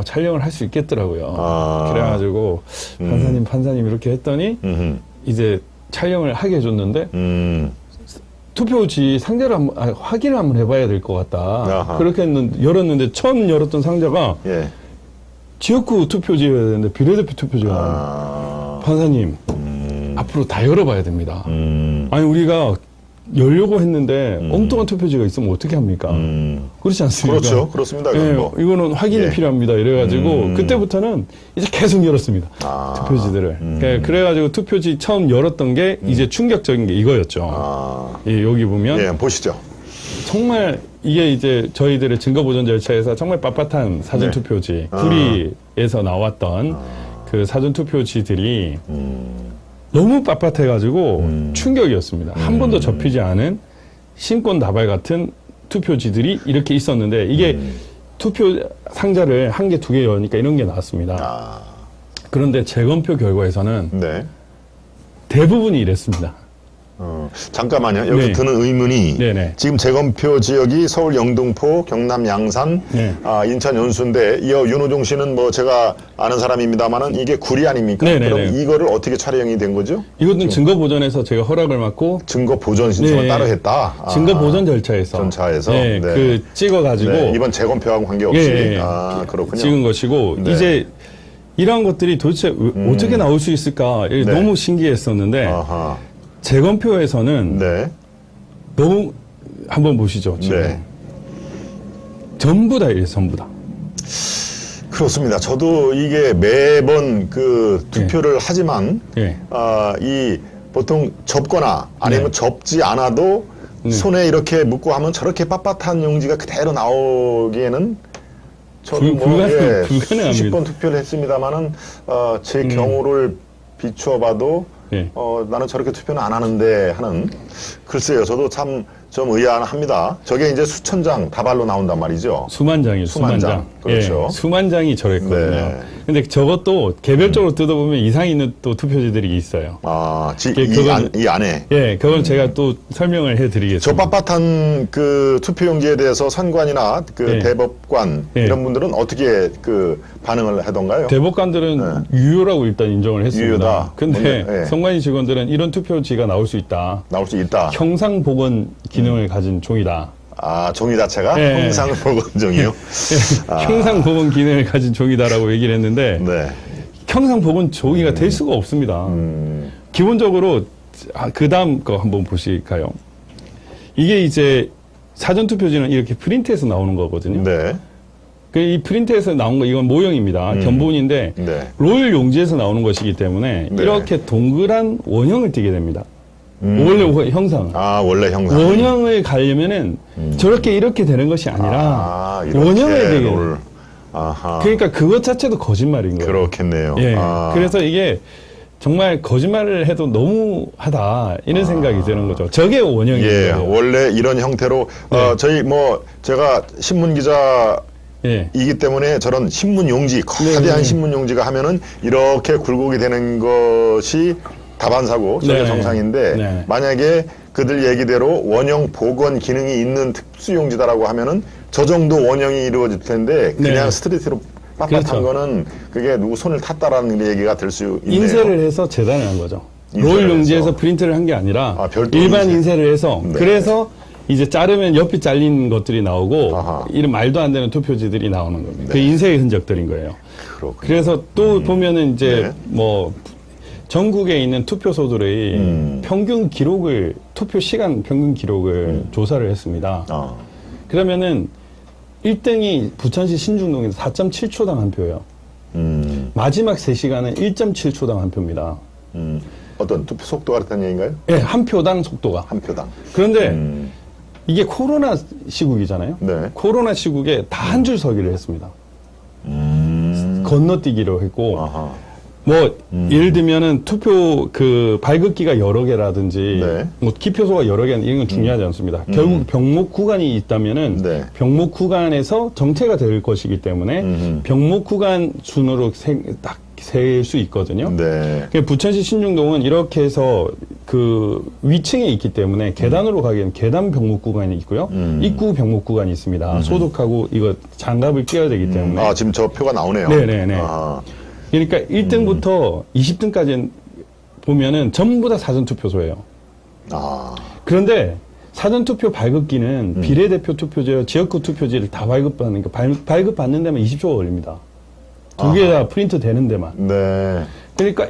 촬영을 할 수 있겠더라고요. 그래가지고 판사님 이렇게 했더니 이제 촬영을 하게 해줬는데 투표지 상자를 확인을 한번 해봐야 될 것 같다. 아하. 그렇게 열었는데 처음 열었던 상자가 예. 지역구 투표지여야 되는데 비례대표 투표지가 나와요. 판사님 앞으로 다 열어봐야 됩니다. 아니 우리가 열려고 했는데 엉뚱한 투표지가 있으면 어떻게 합니까? 그렇지 않습니까? 그렇죠. 그렇습니다. 예, 뭐. 이거는 확인이 예. 필요합니다. 이래가지고 그때부터는 이제 계속 열었습니다. 투표지들을. 그래가지고 투표지 처음 열었던 게 이제 충격적인 게 이거였죠. 예, 여기 보면 예, 보시죠. 정말 이게 이제 저희들의 증거보전 절차에서 정말 빳빳한 사전투표지 구리에서 나왔던 그 사전투표지들이 너무 빳빳해가지고 충격이었습니다. 한 번도 접히지 않은 신권 다발 같은 투표지들이 이렇게 있었는데 이게 투표 상자를 한 개, 두 개 여니까 이런 게 나왔습니다. 그런데 재검표 결과에서는 네. 대부분이 이랬습니다. 잠깐만요. 여기 네. 드는 의문이 네네. 지금 재검표 지역이 서울 영등포, 경남 양산, 네. 인천 연수인데 이 윤호중 씨는 뭐 제가 아는 사람입니다만은 이게 구리 아닙니까? 네네네. 그럼 이거를 어떻게 촬영이 된 거죠? 이것은 증거보전에서 제가 허락을 받고 증거 보전 신청을 네. 따로 했다. 증거보전 절차에서 절차에서? 네, 네. 그 찍어가지고 네, 이번 재검표하고 관계없이 예, 그렇군요. 찍은 것이고 네. 이제 이러한 것들이 도대체 어떻게 나올 수 있을까 네. 너무 신기했었는데 아하. 재검표에서는 네. 너무 한번 보시죠. 지금. 네. 전부 다 이래요. 전부 다. 그렇습니다. 저도 이게 매번 그 투표를 하지만 예. 이 보통 접거나 아니면 네. 접지 않아도 손에 이렇게 묶고 하면 저렇게 빳빳한 용지가 그대로 나오기에는 저는 불가능합니다. 수십 번 투표를 했습니다만은 제 경우를 비추어봐도 예. 나는 저렇게 투표는 안 하는데 하는 글쎄요. 저도 참 좀 의아합니다. 저게 이제 수천 장 다발로 나온단 말이죠. 수만 장이요. 수만 장. 그렇죠. 예, 수만 장이 저랬거든요. 네. 근데 저것도 개별적으로 뜯어보면 이상 있는 또 투표지들이 있어요. 이 안에. 예, 그건 제가 또 설명을 해드리겠습니다. 저 빳빳한 그 투표용지에 대해서 선관이나 그 예. 대법관 예. 이런 분들은 어떻게 그 반응을 하던가요? 대법관들은 유효라고 일단 인정을 했습니다. 유효다. 근데 예. 선관위 직원들은 이런 투표지가 나올 수 있다. 나올 수 있다. 형상복원 기능을 가진 종이다. 종이 자체가 예. 형상복원종이요? 형상복원 기능을 가진 종이다라고 얘기를 했는데 네. 형상복원 종이가 될 수가 없습니다. 기본적으로 그 다음 거 한번 보실까요? 이게 이제 사전투표지는 이렇게 프린트해서 나오는 거거든요. 네. 이 프린트에서 나온 거 이건 모형입니다. 견본인데 네. 롤 용지에서 나오는 것이기 때문에 네. 이렇게 동그란 원형을 띠게 됩니다. 원래 형상. 원래 형상. 원형을 가려면은 저렇게 이렇게 되는 것이 아니라 이렇게 원형을 되게. 롤. 아하. 그러니까 그것 자체도 거짓말인 거예요. 그렇겠네요. 예. 그래서 이게 정말 거짓말을 해도 너무하다 이런 생각이 드는 거죠. 저게 원형이에요. 예, 원래 이런 형태로 네. 저희 뭐 제가 신문 기자 예. 이기 때문에 저런 신문 용지, 거대한 네. 신문 용지가 하면은 이렇게 굴곡이 되는 것이 다반사고 저게 네. 정상인데 네. 만약에 그들 얘기대로 원형 복원 기능이 있는 특수 용지다라고 하면은 저 정도 원형이 이루어질 텐데 그냥 네. 스트레이트로 빳빳한 그렇죠. 거는 그게 누구 손을 탔다라는 얘기가 될 수 있네요. 인쇄를 해서 재단을 한 거죠. 인쇄를 롤 용지에서 해서. 프린트를 한 게 아니라 별도 일반 인쇄. 인쇄를 해서 네. 그래서 이제 자르면 옆이 잘린 것들이 나오고 아하. 이런 말도 안 되는 투표지들이 나오는 겁니다. 그 인쇄의 흔적들인 거예요. 그렇군요. 그래서 또 보면은 이제 네. 뭐 전국에 있는 투표소들의 평균 기록을 투표 시간 평균 기록을 조사를 했습니다. 그러면은 1등이 부천시 신중동에서 4.7초당 한 표예요. 마지막 3시간은 1.7초당 한 표입니다. 어떤 투표 속도가 그렇다는 얘기인가요? 예, 한 표당 속도가. 한 표당. 그런데 이게 코로나 시국이잖아요. 네. 코로나 시국에 다 한 줄 서기를 했습니다. 건너뛰기로 했고, 아하. 뭐, 예를 들면은 투표 그 발급기가 여러 개라든지, 네. 뭐 기표소가 여러 개, 이런 건 중요하지 않습니다. 결국 병목 구간이 있다면은, 네. 병목 구간에서 정체가 될 것이기 때문에, 병목 구간 순으로 딱 셀 수 있거든요. 네. 부천시 신중동은 이렇게 해서 그 위층에 있기 때문에 계단으로 가기에는 계단 병목 구간이 있고요. 입구 병목 구간이 있습니다. 소독하고 이거 장갑을 끼워야 되기 때문에. 아, 지금 저 표가 나오네요. 네네네. 아, 그러니까 1등부터 20등까지 보면은 전부 다 사전투표소예요. 아, 그런데 사전투표 발급기는 비례대표 투표제, 지역구 투표지를 다 발급받는, 발급받는 데만 20초가 걸립니다. 두 개 다 프린트 되는 데만. 네. 그러니까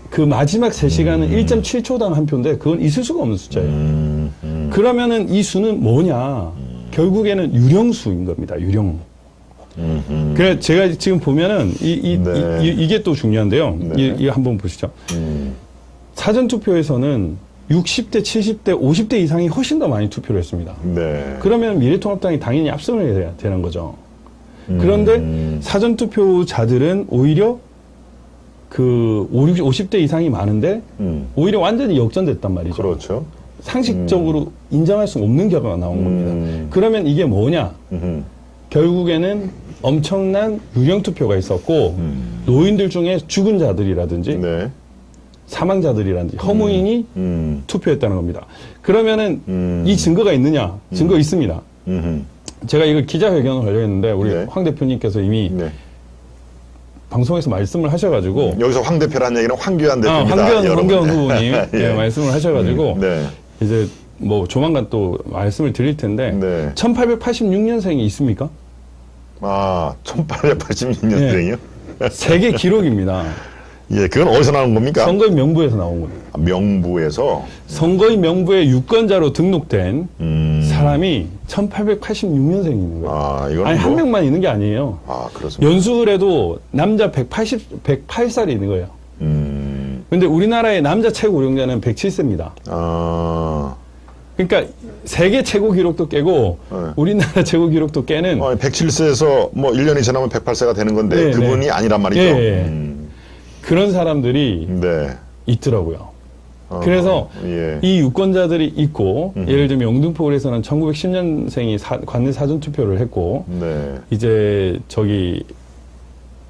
그 마지막 3시간은 1.7초당 한 표인데 그건 있을 수가 없는 숫자예요. 그러면은 이 수는 뭐냐? 결국에는 유령수인 겁니다. 유령. 그래 제가 지금 보면은 네. 이게 또 중요한데요. 네. 이거 한번 보시죠. 사전투표에서는 60대, 70대, 50대 이상이 훨씬 더 많이 투표를 했습니다. 네. 그러면 미래통합당이 당연히 압승을 해야 되는 거죠. 그런데 사전투표자들은 오히려 그 50대 이상이 많은데 오히려 완전히 역전됐단 말이죠. 그렇죠. 상식적으로 인정할 수 없는 결과가 나온 겁니다. 그러면 이게 뭐냐? 결국에는 엄청난 유령투표가 있었고 노인들 중에 죽은 자들이라든지 네. 사망자들이라든지 허무인이 투표했다는 겁니다. 그러면은 이 증거가 있느냐? 증거 있습니다. 제가 이걸 기자회견을 하려고 했는데 우리 네. 황 대표님께서 이미 네. 방송에서 말씀을 하셔가지고 여기서 황 대표라는 얘기는 황교안 대표입니다. 황교안 후보님 예. 네, 말씀을 하셔가지고 네. 이제 뭐 조만간 또 말씀을 드릴 텐데 네. 1886년생이 있습니까? 아, 1886년생이요? 세계 기록입니다. 예, 그건 어디서 나온 겁니까? 선거인 명부에서 나온 거예요. 명부에서. 선거인 명부에 유권자로 등록된 사람이 1886년생이 있는 거예요. 아, 이건 아니, 뭐- 한 명만 있는 게 아니에요. 아, 그렇습니다. 연수를 해도 남자 108살이 있는 거예요. 음, 근데 우리나라의 남자 최고 고령자는 107세입니다. 아, 그러니까 세계 최고 기록도 깨고 네. 우리나라 최고 기록도 깨는 107세에서 뭐 1년이 지나면 108세가 되는 건데 네, 그분이 네. 아니란 말이죠. 예. 그런 사람들이 네. 있더라고요. 어, 그래서 예. 이 유권자들이 있고 예를 들면 영등포구에서는 1910년생이 관내 사전투표를 했고 네. 이제 저기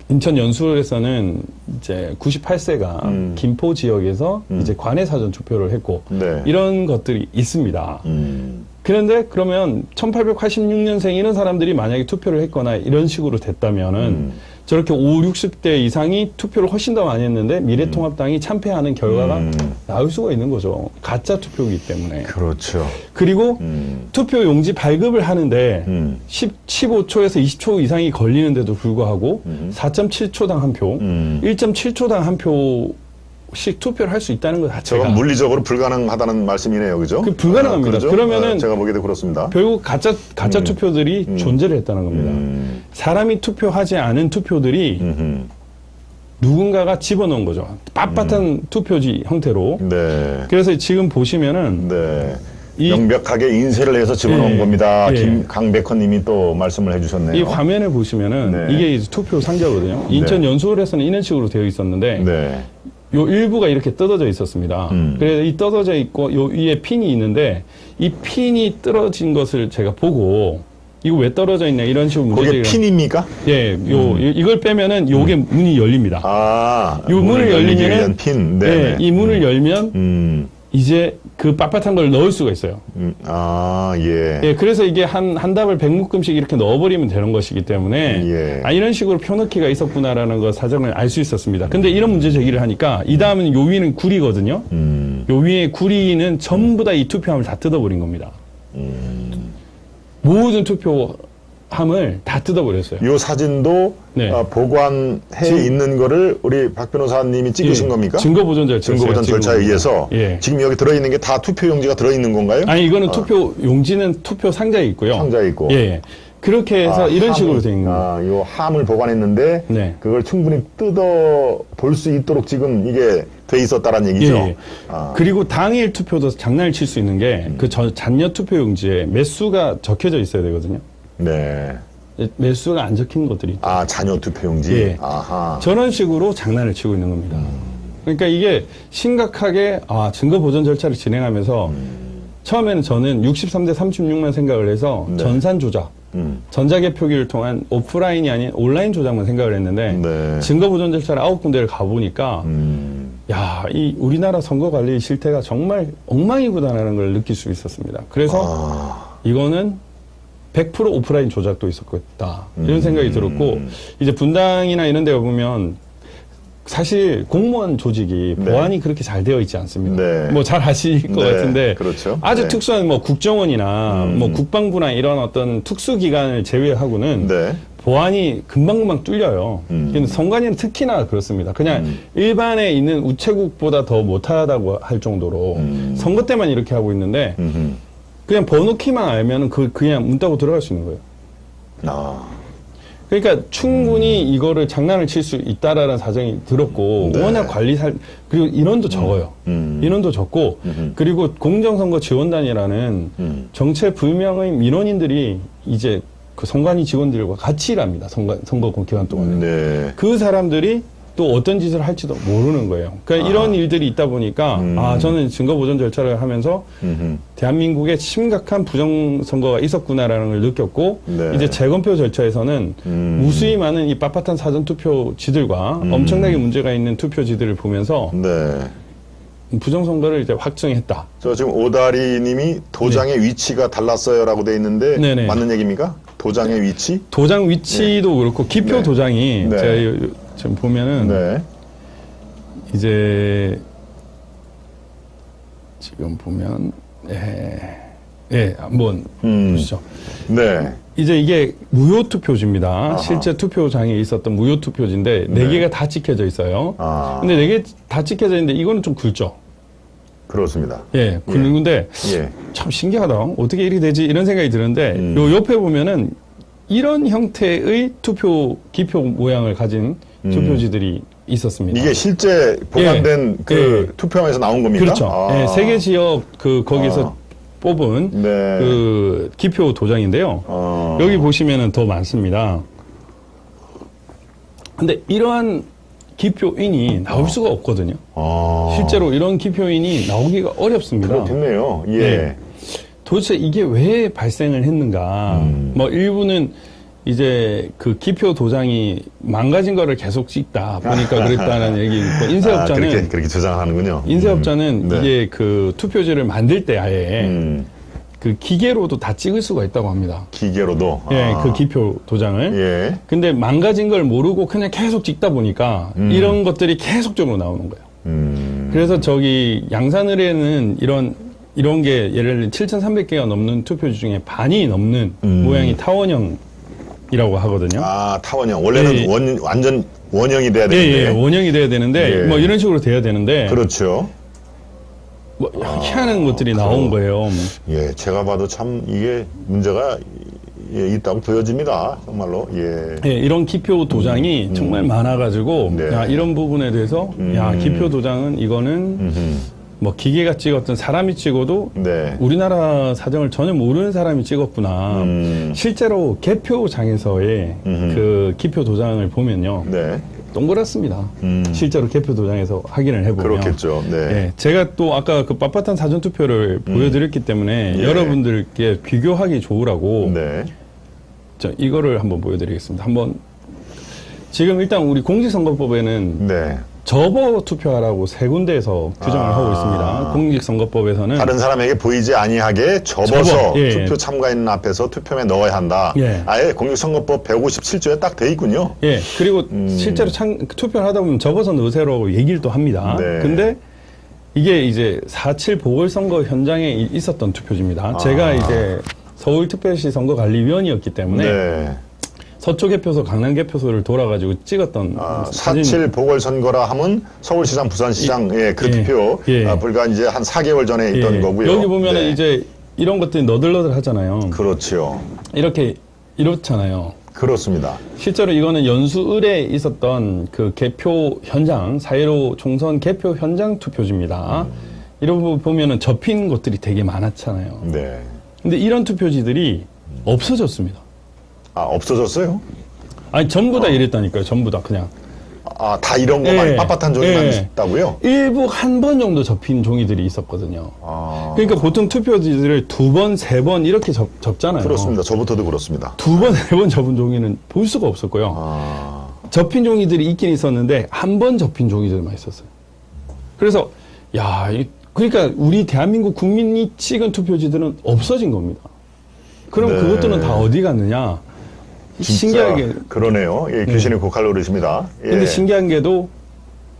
인천 연수에서는 이제 98세가 김포 지역에서 이제 관내 사전 투표를 했고 네. 이런 것들이 있습니다. 음, 그런데 그러면 1886년생 이런 사람들이 만약에 투표를 했거나 이런 식으로 됐다면은 저렇게 60대 이상이 투표를 훨씬 더 많이 했는데 미래통합당이 참패하는 결과가 나올 수가 있는 거죠. 가짜 투표이기 때문에. 그렇죠. 그리고 투표 용지 발급을 하는데 15초에서 20초 이상이 걸리는데도 불구하고 4.7초당 한 표, 1.7초당 한 표씩 투표를 할 수 있다는 것 자체가 저건 물리적으로 불가능하다는 말씀이네요, 그죠? 그 불가능합니다. 그러죠? 그러면은 제가 보기에도 그렇습니다. 결국 가짜 투표들이 존재를 했다는 겁니다. 사람이 투표하지 않은 투표들이 누군가가 집어넣은 거죠. 빳빳한 투표지 형태로. 네. 그래서 지금 보시면은 네. 이- 명백하게 인쇄를 해서 집어넣은 예, 겁니다. 예. 강백헌님이 또 말씀을 해주셨네요. 이 화면에 보시면은 네. 이게 이제 투표 상자거든요. 인천 연수원에서는 이런 식으로 되어 있었는데 네. 요 일부가 이렇게 뜯어져 있었습니다. 그래서 이 뜯어져 있고 요 위에 핀이 있는데 이 핀이 떨어진 것을 제가 보고 이거 왜 떨어져 있냐 이런 식으로 거기에 문제제기를 핀입니까? 예, 이걸 빼면은 요게 문이 열립니다. 아, 요 문을 열리기 열리면은 위한 핀. 네. 예, 이 문을 열면 이제 그 빳빳한 걸 넣을 수가 있어요. 아, 예. 예, 그래서 이게 한 답을 100묶음씩 이렇게 넣어버리면 되는 것이기 때문에 예. 아, 이런 식으로 표넣기가 있었구나라는 거 사정을 알 수 있었습니다. 근데 이런 문제 제기를 하니까 이 다음은 요 위는 구리거든요. 요 위에 구리는 전부 다 이 투표함을 다 뜯어버린 겁니다. 모든 투표함을 다 뜯어버렸어요. 요 사진도 네. 보관해 있는 거를 우리 박 변호사님이 찍으신 예, 겁니까? 증거보존 절차. 증거보전 절차에 의해서 예. 지금 여기 들어있는 게 다 투표용지가 들어있는 건가요? 아니 이거는 투표 용지는 투표 상자에 있고요. 상자에 있고. 예. 그렇게 해서 이런 식으로 된 겁니다. 아, 요 함을 보관했는데 네. 그걸 충분히 뜯어 볼 수 있도록 지금 이게 돼 있었다라는 얘기죠. 예. 아, 그리고 당일 투표도 장난을 칠 수 있는 게 그 잔여 투표용지에 매수가 적혀져 있어야 되거든요. 네. 매수가 안 적힌 것들이 있죠. 아, 자녀 투표용지. 예. 아하. 저런 식으로 장난을 치고 있는 겁니다. 그러니까 이게 심각하게 증거 보존 절차를 진행하면서 처음에는 저는 63대 36만 생각을 해서 네. 전산 조작 전자개표기를 통한 오프라인이 아닌 온라인 조작만 생각을 했는데 네. 증거보존 절차를 9군데를 가보니까 야, 이 우리나라 선거관리 실태가 정말 엉망이구나라는 걸 느낄 수 있었습니다. 그래서 이거는 100% 오프라인 조작도 있었겠다 이런 생각이 들었고, 이제 분당이나 이런 데 보면 사실 공무원 조직이 네. 보안이 그렇게 잘 되어 있지 않습니다. 네. 뭐 잘 아실 것 네, 같은데 그렇죠. 아주 네. 특수한 뭐 국정원이나 뭐 국방부나 이런 어떤 특수기관을 제외하고는 네. 보안이 금방금방 뚫려요. 근데 선관위는 특히나 그렇습니다. 그냥 일반에 있는 우체국보다 더 못하다고 할 정도로 선거 때만 이렇게 하고 있는데 그냥 번호키만 알면은 그냥 문 따고 들어갈 수 있는 거예요. 아. 그러니까 충분히 이거를 장난을 칠 수 있다라는 사정이 들었고, 네. 워낙 그리고 인원도 적어요. 인원도 적고, 그리고 공정선거 지원단이라는 정체불명의 민원인들이 이제 그 선관위 직원들과 같이 일합니다. 선거 기간 동안에. 네. 그 사람들이 또 어떤 짓을 할지도 모르는 거예요. 그러니까 이런 일들이 있다 보니까, 저는 증거보존 절차를 하면서 대한민국에 심각한 부정선거가 있었구나라는 걸 느꼈고, 네. 이제 재검표 절차에서는 무수히 많은 이 빳빳한 사전투표지들과 엄청나게 문제가 있는 투표지들을 보면서 네. 부정선거를 이제 확정했다. 저 지금 오다리 님이 도장의 위치가 달랐어요라고 돼 있는데 네네. 맞는 얘기입니까? 도장의 위치? 도장 위치도 그렇고, 기표 네. 도장이, 네. 제가 지금 보면은, 네. 이제 지금 보면 한번 보시죠. 네. 이제 이게 무효 투표지입니다. 실제 투표장에 있었던 무효 투표지인데 네 개가 다 찍혀져 있어요. 근데 4개 다 찍혀져 있는데 이거는 좀 굵죠. 그렇습니다. 굵은데 예. 참 신기하다. 어떻게 이렇게 되지? 이런 생각이 드는데 요 옆에 보면은 이런 형태의 기표 모양을 가진 투표지들이 있었습니다. 이게 실제 보관된 그 투표함에서 나온 겁니까? 그렇죠. 세 개 지역 거기서 뽑은 네. 그 기표 도장인데요. 여기 보시면은 더 많습니다. 근데 이러한 기표인이 나올 수가 없거든요. 실제로 이런 기표인이 나오기가 어렵습니다. 그렇겠네요. 예. 네. 도대체 이게 왜 발생을 했는가? 뭐 일부는 이제 그 기표 도장이 망가진 거를 계속 찍다 보니까 그랬다는 얘기 있고, 인쇄업자는 그렇게 주장하는군요. 인쇄업자는 네. 이게 그 투표지를 만들 때 아예 그 기계로도 다 찍을 수가 있다고 합니다. 기계로도. 예, 그 기표 도장을. 예. 근데 망가진 걸 모르고 그냥 계속 찍다 보니까 이런 것들이 계속적으로 나오는 거예요. 그래서 저기 양산을에는 이런 게 예를 들면 7,300개가 넘는 투표지 중에 반이 넘는 모양이 타원형이라고 하거든요. 타원형. 원래는 예. 완전 원형이 돼야 되는데. 예, 원형이 돼야 되는데 예. 뭐 이런 식으로 돼야 되는데 그렇죠. 뭐 희한한 것들이 나온 거예요. 예, 제가 봐도 참 이게 문제가 있다고 보여집니다. 정말로. 예. 예, 이런 기표 도장이 정말 많아가지고, 네. 야, 이런 부분에 대해서, 야, 기표 도장은 이거는 뭐 기계가 찍었든 사람이 찍어도 네. 우리나라 사정을 전혀 모르는 사람이 찍었구나. 실제로 개표장에서의 그 기표 도장을 보면요. 네. 동그랗습니다. 실제로 개표 도장에서 확인을 해보면. 그렇겠죠. 네. 예, 제가 또 아까 그 빳빳한 사전투표를 보여드렸기 때문에 예. 여러분들께 비교하기 좋으라고 네. 이거를 한번 보여드리겠습니다. 지금 일단 우리 공직선거법에는 네. 접어 투표하라고 3군데에서 규정을 하고 있습니다. 공직선거법에서는 다른 사람에게 보이지 아니하게 접어서 예. 투표 참가인 앞에서 투표에 넣어야 한다. 예. 아예 공직선거법 157조에 딱 돼 있군요. 예, 그리고 실제로 투표를 하다 보면 접어서 넣으세요라고 얘기를 또 합니다. 네. 근데 이게 이제 4.7 보궐선거 현장에 있었던 투표지입니다. 제가 이제 서울특별시 선거관리위원이었기 때문에 네. 서초개표소, 강남개표소를 돌아가지고 찍었던 사진. 4.7 보궐선거라 하면 서울시장, 부산시장, 그 예. 투표 예. 불과 이제 한 4개월 전에 있던 예. 거고요. 여기 보면은 네. 이제 이런 것들이 너덜너덜 하잖아요. 그렇죠. 이렇잖아요. 그렇습니다. 실제로 이거는 연수을에 있었던 그 개표 현장, 4.15 총선 개표 현장 투표지입니다. 이런 거 보면은 접힌 것들이 되게 많았잖아요. 네. 근데 이런 투표지들이 없어졌습니다. 없어졌어요? 아니, 전부 다 이랬다니까요. 전부 다 그냥. 다 이런 거 많이 빳빳한 종이만 있다고요? 일부 한 번 정도 접힌 종이들이 있었거든요. 아, 그러니까 보통 투표지를 2번, 3번 이렇게 접잖아요. 그렇습니다. 저부터도 그렇습니다. 2번, 3번 접은 종이는 볼 수가 없었고요. 아, 접힌 종이들이 있긴 있었는데 한 번 접힌 종이들만 있었어요. 그래서 그러니까 우리 대한민국 국민이 찍은 투표지들은 없어진 겁니다. 그럼 네. 그것들은 다 어디 갔느냐? 진짜 신기하게. 그러네요. 예, 귀신이 고칼 노릇입니다. 예. 근데 신기한 게도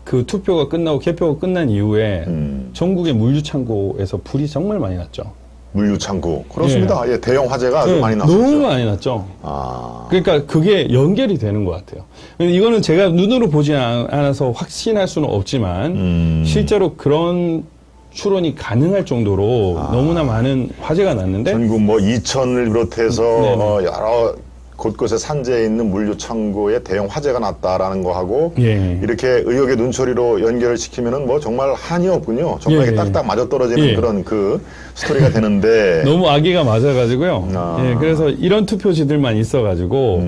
그 투표가 끝나고 개표가 끝난 이후에 전국의 물류창고에서 불이 정말 많이 났죠. 물류창고. 그렇습니다. 예, 대형 화재가 아주 네, 많이 났었죠. 너무 많이 났죠. 아, 그러니까 그게 연결이 되는 것 같아요. 근데 이거는 제가 눈으로 보지 않아서 확신할 수는 없지만 실제로 그런 추론이 가능할 정도로 너무나 많은 화재가 났는데 전국 뭐 이천을 비롯해서 네네. 여러 곳곳에 산재해 있는 물류창고에 대형 화재가 났다라는 거하고 예. 이렇게 의혹의 눈초리로 연결시키면은 뭐 정말 한이 없군요. 정말 이렇게 예. 딱딱 맞아떨어지는 예. 그런 그 스토리가 되는데 너무 아기가 맞아가지고요. 아. 예, 그래서 이런 투표지들만 있어가지고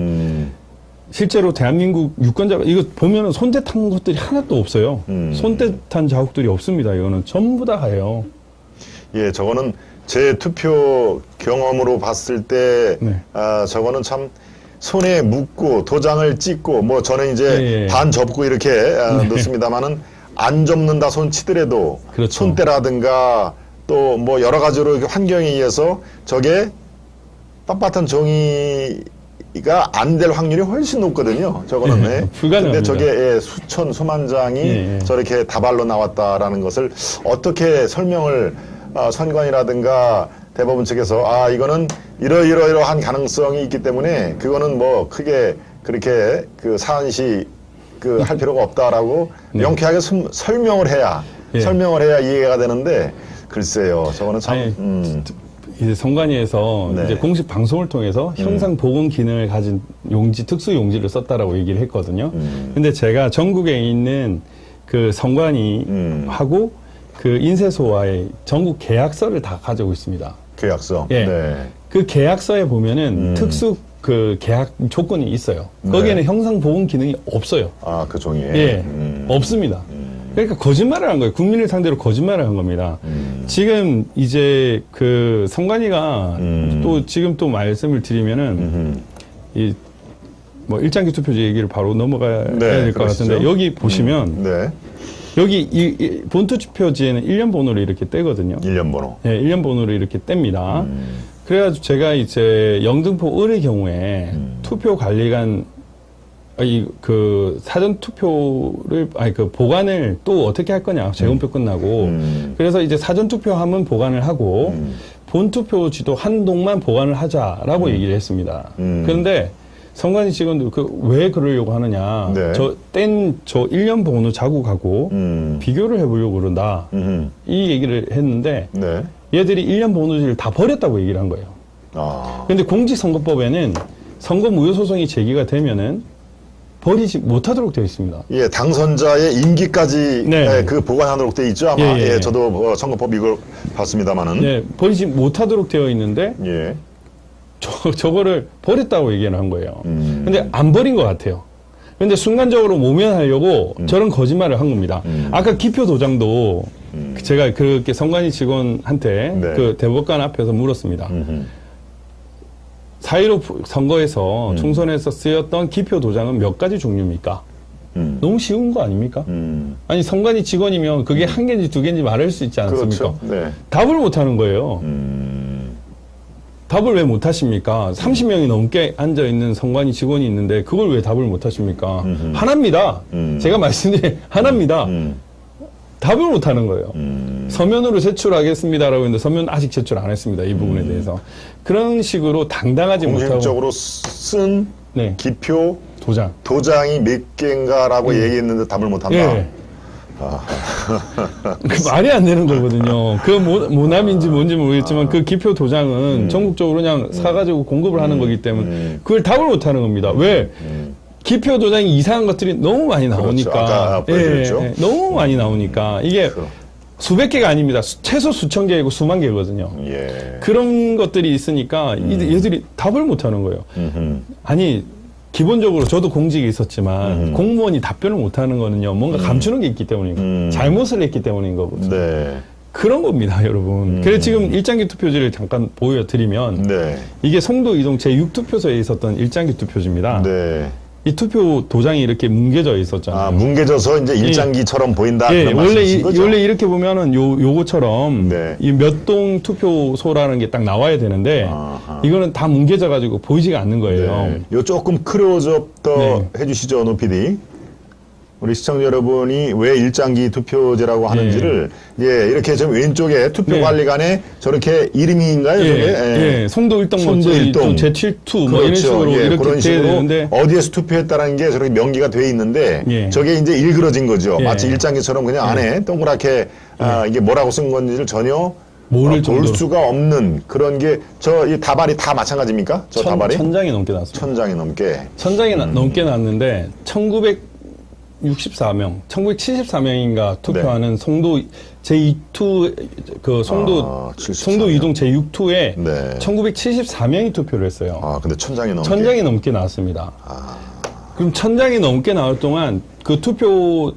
실제로 대한민국 유권자가 이거 보면은 손대 탄 것들이 하나도 없어요. 손대 탄 자국들이 없습니다. 이거는 전부 다 가요. 예, 저거는 제 투표 경험으로 봤을 때 네. 저거는 참 손에 묻고 도장을 찍고 뭐 저는 이제 예. 반 접고 이렇게 넣습니다만은 안 접는다 손 치더라도 그렇죠. 손때라든가 또 뭐 여러 가지로 이렇게 환경에 의해서 저게 빳빳한 종이가 안 될 확률이 훨씬 높거든요. 저거는 예, 네. 불가능합니다. 근데 저게 수천 수만 장이 예. 저렇게 다발로 나왔다라는 것을 어떻게 설명을 선관위라든가 대법원 측에서 이거는 이러이러한 가능성이 있기 때문에 그거는 뭐 크게 그렇게 그 사안시 할 필요가 없다라고 명쾌하게 설명을 해야 예. 이해가 되는데 글쎄요 저거는 참 아니, 이제 선관위에서 네. 이제 공식 방송을 통해서 형상 보건 기능을 가진 용지, 특수 용지를 썼다라고 얘기를 했거든요. 근데 제가 전국에 있는 그 선관위하고 그 인쇄소와의 전국 계약서를 다 가지고 있습니다. 계약서. 예. 네. 그 계약서에 보면은 특수 그 계약 조건이 있어요. 거기에는 네. 형상 보건 기능이 없어요. 그 종이에. 예, 없습니다. 그러니까 거짓말을 한 거예요. 국민을 상대로 거짓말을 한 겁니다. 지금 이제 그 선관위가 또 지금 또 말씀을 드리면은 이 뭐 일장기 투표지 얘기를 바로 넘어가야 네, 될 것 그러시죠. 같은데 여기 보시면 네. 여기 이 본투 투표지에는 1년 번호를 이렇게 떼거든요. 1년 번호. 예, 1년 번호를 이렇게 뗍니다. 그래가지고 제가 이제 영등포 을의 경우에 투표 관리관 그 사전 투표를 그 보관을 또 어떻게 할 거냐 재검표 끝나고 그래서 이제 사전 투표함은 보관을 하고 본 투표지도 한동만 보관을 하자라고 얘기를 했습니다. 그런데 선관위 직원들 왜 그러려고 하느냐 네. 저 1년 번호 자국하고 비교를 해보려고 그런다 이 얘기를 했는데 네. 얘들이 1년 번호지를 다 버렸다고 얘기를 한 거예요. 근데 공직선거법에는 선거 무효 소송이 제기가 되면은 버리지 못하도록 되어 있습니다. 예, 당선자의 임기까지 네. 그 보관하도록 돼 있죠. 아마 예. 저도 선거법 이걸 봤습니다만은. 네, 버리지 못하도록 되어 있는데 예. 저거를 버렸다고 얘기를 한 거예요. 근데 안 버린 것 같아요. 근데 순간적으로 모면하려고 저런 거짓말을 한 겁니다. 아까 기표 도장도 제가 그렇게 선관위 직원한테 네. 그 대법관 앞에서 물었습니다. 4.15 선거에서 총선에서 쓰였던 기표 도장은 몇 가지 종류입니까? 너무 쉬운 거 아닙니까? 아니 선관위 직원이면 그게 한 개인지 두 개인지 말할 수 있지 않습니까? 그렇죠. 네. 답을 못 하는 거예요. 답을 왜 못 하십니까? 30명이 넘게 앉아 있는 선관위 직원이 있는데 그걸 왜 답을 못 하십니까? 하나입니다. 제가 말씀드린 하나입니다. 답을 못 하는 거예요. 서면으로 제출하겠습니다라고 했는데 서면 아직 제출 안 했습니다. 이 부분에 대해서. 그런 식으로 당당하지 못하고 공식적으로 쓴 네. 기표 도장. 도장이 몇 개인가라고 얘기했는데 답을 못 한다. 예. 그 말이 안 되는 거거든요. 그 모남인지 뭔지 모르겠지만 그 기표 도장은 전국적으로 그냥 사가지고 공급을 하는 거기 때문에 그걸 답을 못 하는 겁니다. 왜? 기표 도장이 이상한 것들이 너무 많이 나오니까. 그렇죠. 아까 보여드렸죠. 너무 많이 나오니까. 이게 수백 개가 아닙니다. 최소 수천 개이고 수만 개거든요. 예. 그런 것들이 있으니까 얘들이 답을 못 하는 거예요. 아니, 기본적으로 저도 공직에 있었지만 공무원이 답변을 못하는 거는요 뭔가 감추는 게 있기 때문이고 잘못을 했기 때문인 거거든요. 네. 그런 겁니다, 여러분. 그래서 지금 일장기 투표지를 잠깐 보여드리면 네. 이게 송도 이동 제6투표소에 있었던 일장기 투표지입니다. 네. 이 투표 도장이 이렇게 뭉개져 있었잖아요. 아, 뭉개져서 이제 일장기처럼 보인다. 예, 그런 원래 말씀이신 거죠? 원래 이렇게 보면은 요거처럼 네. 이 몇 동 투표소라는 게 딱 나와야 되는데 아하. 이거는 다 뭉개져 가지고 보이지가 않는 거예요. 네. 요 조금 클로즈업 더 네. 해주시죠, 노 PD. 우리 시청자 여러분이 왜 일장기 투표제라고 하는지를 예, 이렇게 좀 왼쪽에 투표관리관에 저렇게 이름인가요? 예, 저게? 예, 송도 일동 송도 일동. 제7투 뭐 이런 식으로 예, 이렇게 그런 돼야 식으로 되는데 어디에서 투표했다라는 게 저렇게 명기가 돼 있는데 예. 저게 이제 일그러진 거죠. 예. 마치 일장기처럼 그냥 안에 동그랗게 아, 이게 뭐라고 쓴 건지를 전혀 모를 볼 정도로. 수가 없는 그런 게 저 이 다발이 다 마찬가지입니까? 저 다발이? 천장이 넘게 났습니다. 천장이 넘게. 천장이 넘게 났는데 1964명, 1974명인가 투표하는 송도 제2투 그 송도 74 송도 명. 이동 제6투에 네. 1974명이 투표를 했어요. 아, 근데 천장이 넘게. 천장이 넘게 나왔습니다. 아, 그럼 천장이 넘게 나올 동안 그 투표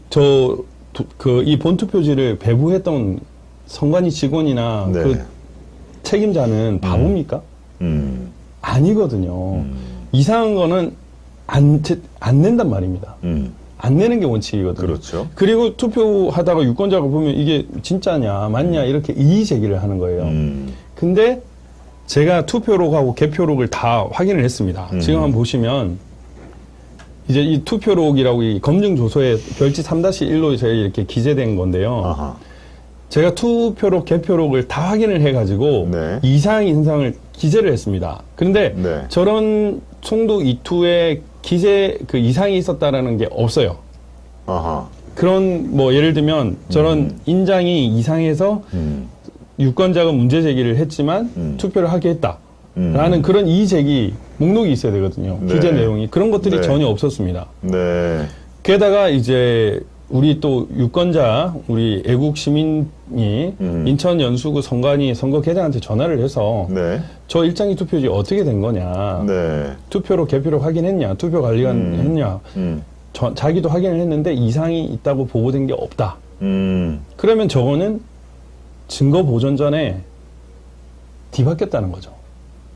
이 본투표지를 배부했던 선관위 직원이나 네. 그 책임자는 바보입니까? 아니거든요. 이상한 거는 안 낸단 말입니다. 안 내는 게 원칙이거든요. 그렇죠. 그리고 투표하다가 유권자가 보면 이게 진짜냐, 맞냐, 이렇게 이의 제기를 하는 거예요. 근데 제가 투표록하고 개표록을 다 확인을 했습니다. 지금 한번 보시면, 이제 이 투표록이라고 이 검증조서에 별지 3-1로 제가 이렇게 기재된 건데요. 아하. 제가 투표록, 개표록을 다 확인을 해가지고, 네. 이상, 인상을 기재를 했습니다. 그런데 네. 저런 송도 2투에 기재, 그 이상이 있었다라는 게 없어요. 아하. 그런 뭐 예를 들면 저런 인장이 이상해서 유권자가 문제 제기를 했지만 투표를 하게 했다라는 그런 이의 제기 목록이 있어야 되거든요. 네. 기재 내용이 그런 것들이 네. 전혀 없었습니다. 네. 게다가 이제 우리 또 유권자, 우리 애국 시민이 인천 연수구 선관위 선거계장한테 전화를 해서 네. 저 일장기 투표지 어떻게 된 거냐, 네. 투표로 개표로 확인했냐, 투표 관리관 했냐. 자기도 확인을 했는데 이상이 있다고 보고된 게 없다. 그러면 저거는 증거 보존 전에 뒤바뀌었다는 거죠.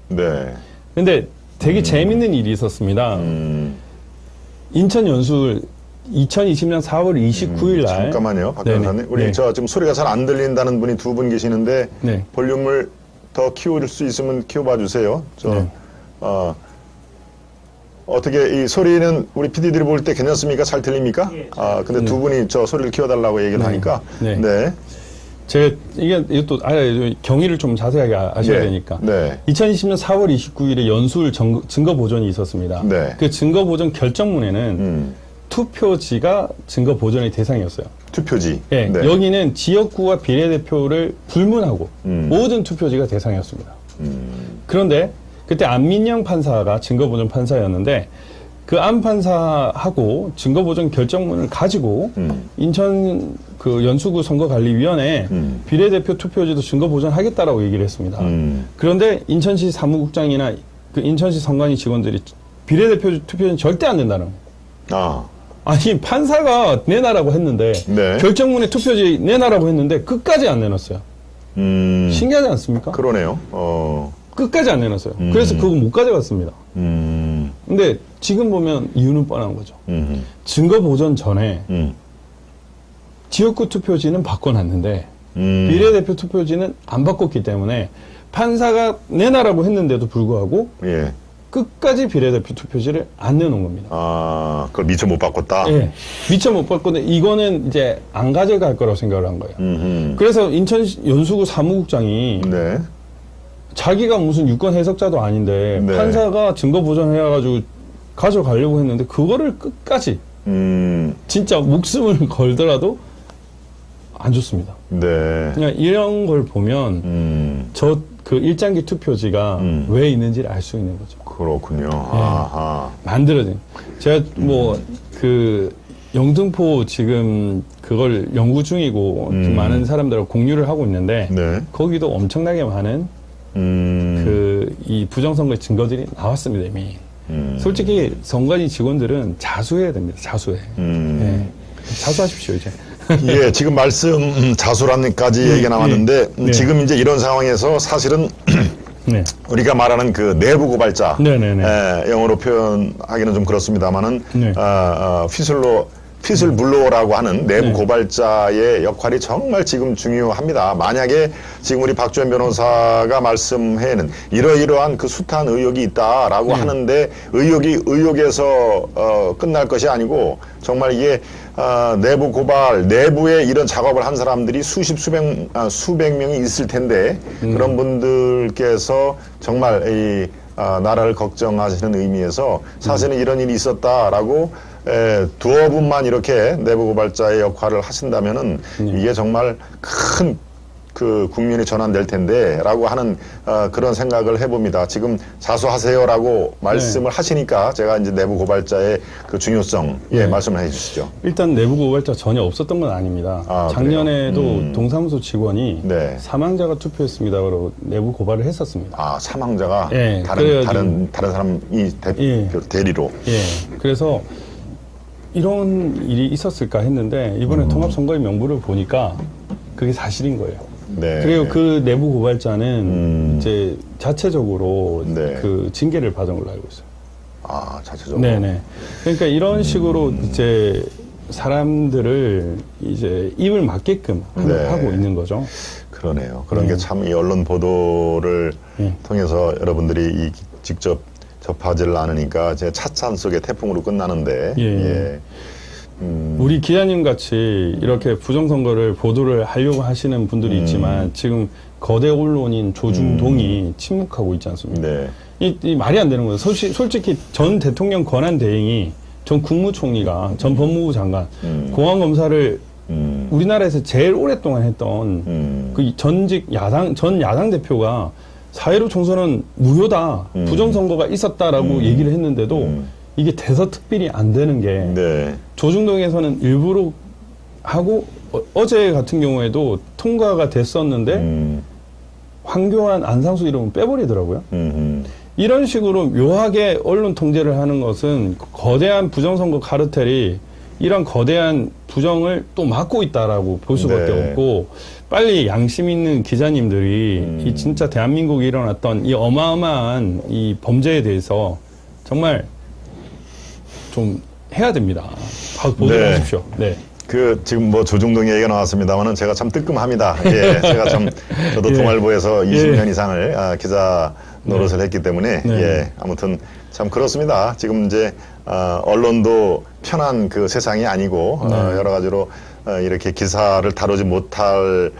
네. 근데 되게 재밌는 일이 있었습니다. 인천 연수 2020년 4월 29일 날. 잠깐만요, 박 네네. 변호사님. 우리 네. 저 지금 소리가 잘 안 들린다는 분이 두 분 계시는데 네. 볼륨을 더 키울 수 있으면 키워봐 주세요. 네. 어떻게 이 소리는 우리 PD들이 볼 때 괜찮습니까? 잘 들립니까? 아, 근데 두 분이 저 소리를 키워달라고 얘기를 하니까. 네. 네. 제가 이것도 경위를 좀 자세하게 아셔야 네. 되니까. 네. 2020년 4월 29일에 연수를 증거 보존이 있었습니다. 네. 그 증거 보존 결정문에는 투표지가 증거 보존의 대상이었어요. 투표지. 예, 네. 여기는 지역구와 비례대표를 불문하고 모든 투표지가 대상이었습니다. 그런데 그때 안민영 판사가 증거보존 판사였는데 그 안 판사하고 증거보존 결정문을 가지고 인천 그 연수구 선거관리위원회에 비례대표 투표지도 증거보존하겠다라고 얘기를 했습니다. 그런데 인천시 사무국장이나 그 인천시 선관위 직원들이 비례대표 투표지는 절대 안 된다는 거예요. 아니 판사가 내놔라고 했는데 네. 결정문에 투표지 내놔라고 했는데 끝까지 안 내놨어요. 신기하지 않습니까? 그러네요. 끝까지 안 내놨어요. 그래서 그거 못 가져갔습니다. 근데 지금 보면 이유는 뻔한 거죠. 증거 보존 전에 지역구 투표지는 바꿔놨는데 비례대표 투표지는 안 바꿨기 때문에 판사가 내놔라고 했는데도 불구하고 예. 끝까지 비례대표 투표지를 안 내놓은 겁니다. 아, 그걸 미처 못 바꿨다? 예. 미처 못 바꿨는데 이거는 이제 안 가져갈 거라고 생각을 한 거예요. 그래서 인천 연수구 사무국장이 네. 자기가 무슨 유권 해석자도 아닌데 네. 판사가 증거 보존해가지고 가져가려고 했는데 그거를 끝까지 진짜 목숨을 걸더라도 안 줬습니다. 네. 그냥 이런 걸 보면 저 그 일장기 투표지가 왜 있는지를 알 수 있는 거죠. 그렇군요. 아하. 만들어진. 제가 뭐 그 영등포 지금 그걸 연구 중이고 좀 많은 사람들하고 공유를 하고 있는데 네. 거기도 엄청나게 많은 그 이 부정선거의 증거들이 나왔습니다 이미. 솔직히 선관위 직원들은 자수해야 됩니다. 자수해. 예. 자수하십시오 이제. 예, 지금 말씀 자수란까지 얘기가 나왔는데 네. 지금 이제 이런 상황에서 사실은 네. 우리가 말하는 그 내부 고발자, 네네네. 영어로 표현하기는 좀 그렇습니다만은 네. 피슬 블로어라고 하는 내부 네. 고발자의 역할이 정말 지금 중요합니다. 만약에 지금 우리 박주현 변호사가 말씀해는 이러이러한 그 숱한 의혹이 있다라고 네. 하는데 의혹에서 끝날 것이 아니고 정말 이게 내부 고발, 내부에 이런 작업을 한 사람들이 수백 명이 있을 텐데 그런 분들께서 정말 이 나라를 걱정하시는 의미에서 사실은 이런 일이 있었다라고 두어 분만 이렇게 내부 고발자의 역할을 하신다면은 이게 정말 큰 그 국민이 전환될 텐데라고 하는 그런 생각을 해봅니다. 지금 자수하세요라고 말씀을 하시니까 제가 이제 내부 고발자의 그 중요성 말씀을 해주시죠. 일단 내부 고발자 전혀 없었던 건 아닙니다. 작년에도 동사무소 직원이 네. 사망자가 투표했습니다. 그러고 내부 고발을 했었습니다. 아, 사망자가 예, 다른 사람이 대리로. 예. 그래서 이런 일이 있었을까 했는데 이번에 통합선거의 명부를 보니까 그게 사실인 거예요. 네. 그리고 그 내부 고발자는 이제 자체적으로 네. 그 징계를 받은 걸로 알고 있어요. 아, 자체적으로. 네네. 그러니까 이런 식으로 이제 사람들을 이제 입을 막게끔 네. 하고 있는 거죠. 그러네요. 그런 게 참 이 언론 보도를 통해서 여러분들이 직접 접하지를 않으니까 제 찻잔 속의 태풍으로 끝나는데. 예. 우리 기자님 같이 이렇게 부정선거를 보도를 하려고 하시는 분들이 있지만 지금 거대 언론인 조중동이 침묵하고 있지 않습니까? 네. 이 말이 안 되는 거예요. 솔직히 전 대통령 권한 대행이 전 국무총리가 전 법무부 장관 공안검사를 우리나라에서 제일 오랫동안 했던 그 전 야당 대표가 4.15 총선은 무효다, 부정선거가 있었다라고 얘기를 했는데도 이게 대서특필이 안 되는 게 네. 조중동에서는 일부러 하고 어제 같은 경우에도 통과가 됐었는데 황교안, 안상수 이름은 빼버리더라고요. 이런 식으로 묘하게 언론 통제를 하는 것은 거대한 부정선거 카르텔이 이런 거대한 부정을 또 막고 있다라고 볼 수밖에 네. 없고 빨리 양심 있는 기자님들이 이 진짜 대한민국에 일어났던 이 어마어마한 이 범죄에 대해서 정말 좀 해야 됩니다. 보도를 네. 하십시오. 네. 그 지금 뭐 조중동 얘기가 나왔습니다만은 제가 참 뜨끔합니다. 예, 제가 참 저도 예. 동아일보에서 20년 예. 이상을 기자 노릇을 했기 때문에 네. 예, 아무튼 참 그렇습니다. 지금 이제 언론도 편한 그 세상이 아니고 여러 가지로 이렇게 기사를 다루지 못할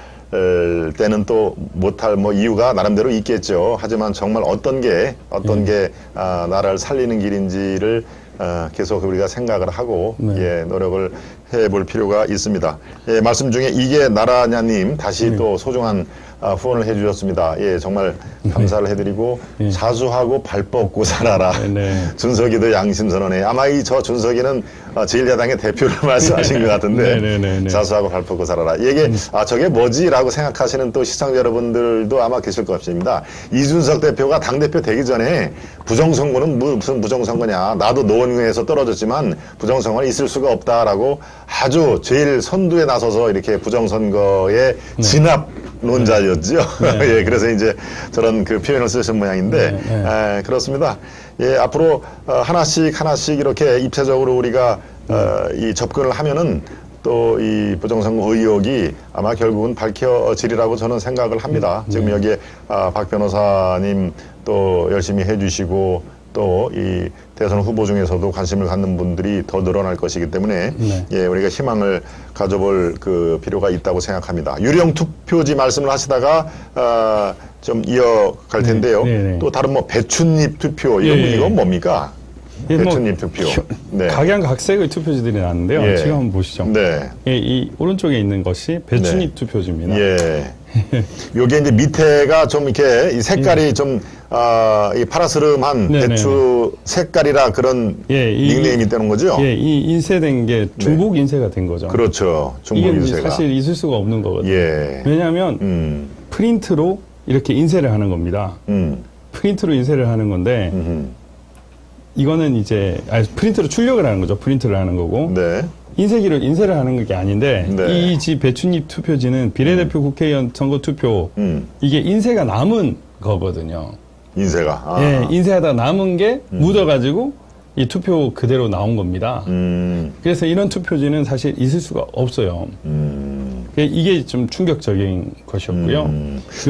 때는 또 못할 뭐 이유가 나름대로 있겠죠. 하지만 정말 어떤 게 나라를 살리는 길인지를 계속 우리가 생각을 하고 예, 노력을 해볼 필요가 있습니다. 예, 말씀 중에 이게 나라냐님 다시 또 소중한 후원을 해주셨습니다. 예, 정말 감사를 해드리고 자수하고 발 뻗고 살아라. 준석이도 양심선언해. 아마 저 준석이는 제1야당의 대표를 말씀하신 것 같은데 자수하고 발 뻗고 살아라. 이게 저게 뭐지라고 생각하시는 또 시청자 여러분들도 아마 계실 것입니다. 이준석 대표가 당대표 되기 전에 부정선거는 무슨 부정선거냐. 나도 노원구에서 떨어졌지만 부정선거는 있을 수가 없다라고 아주 제일 선두에 나서서 이렇게 부정선거의 진압론자였죠. 예, 그래서 이제 저런 그 표현을 쓰신 모양인데, 그렇습니다. 예, 앞으로 하나씩 이렇게 입체적으로 우리가 이 접근을 하면은 또 이 부정선거 의혹이 아마 결국은 밝혀지리라고 저는 생각을 합니다. 지금 여기에 박 변호사님 또 열심히 해주시고 또 이 대선 후보 중에서도 관심을 갖는 분들이 더 늘어날 것이기 때문에 예, 우리가 희망을 가져볼 그 필요가 있다고 생각합니다. 유령 투표지 말씀을 하시다가 좀 이어갈 텐데요. 또 다른 뭐 배춧잎 투표 이건 뭡니까? 배춧잎 투표. 네. 각양각색의 투표지들이 나왔는데요. 지금 한번 보시죠. 네. 예, 이 오른쪽에 있는 것이 배춧잎 투표지입니다. 예. 요게 이제 밑에가 좀 이렇게 이 색깔이 좀, 이 파라스름한 배추 색깔이라 그런 닉네임이 되는 거죠? 예, 이 인쇄된 게 중복 인쇄가 된 거죠. 그렇죠. 중복 이게 인쇄가. 사실 있을 수가 없는 거거든요. 예. 왜냐하면 프린트로 이렇게 인쇄를 하는 겁니다. 프린트로 인쇄를 하는 건데 이거는 이제 프린터로 출력을 하는 거죠. 프린트를 하는 거고. 네. 인쇄기를 인쇄를 하는 게 아닌데 네. 이 배춧잎 투표지는 비례대표 국회의원 선거 투표 음. 이게 인쇄가 남은 거거든요. 인쇄가. 아. 예, 인쇄하다 남은 게 묻어가지고 이 투표 그대로 나온 겁니다. 그래서 이런 투표지는 사실 있을 수가 없어요. 이게 좀 충격적인 것이었고요.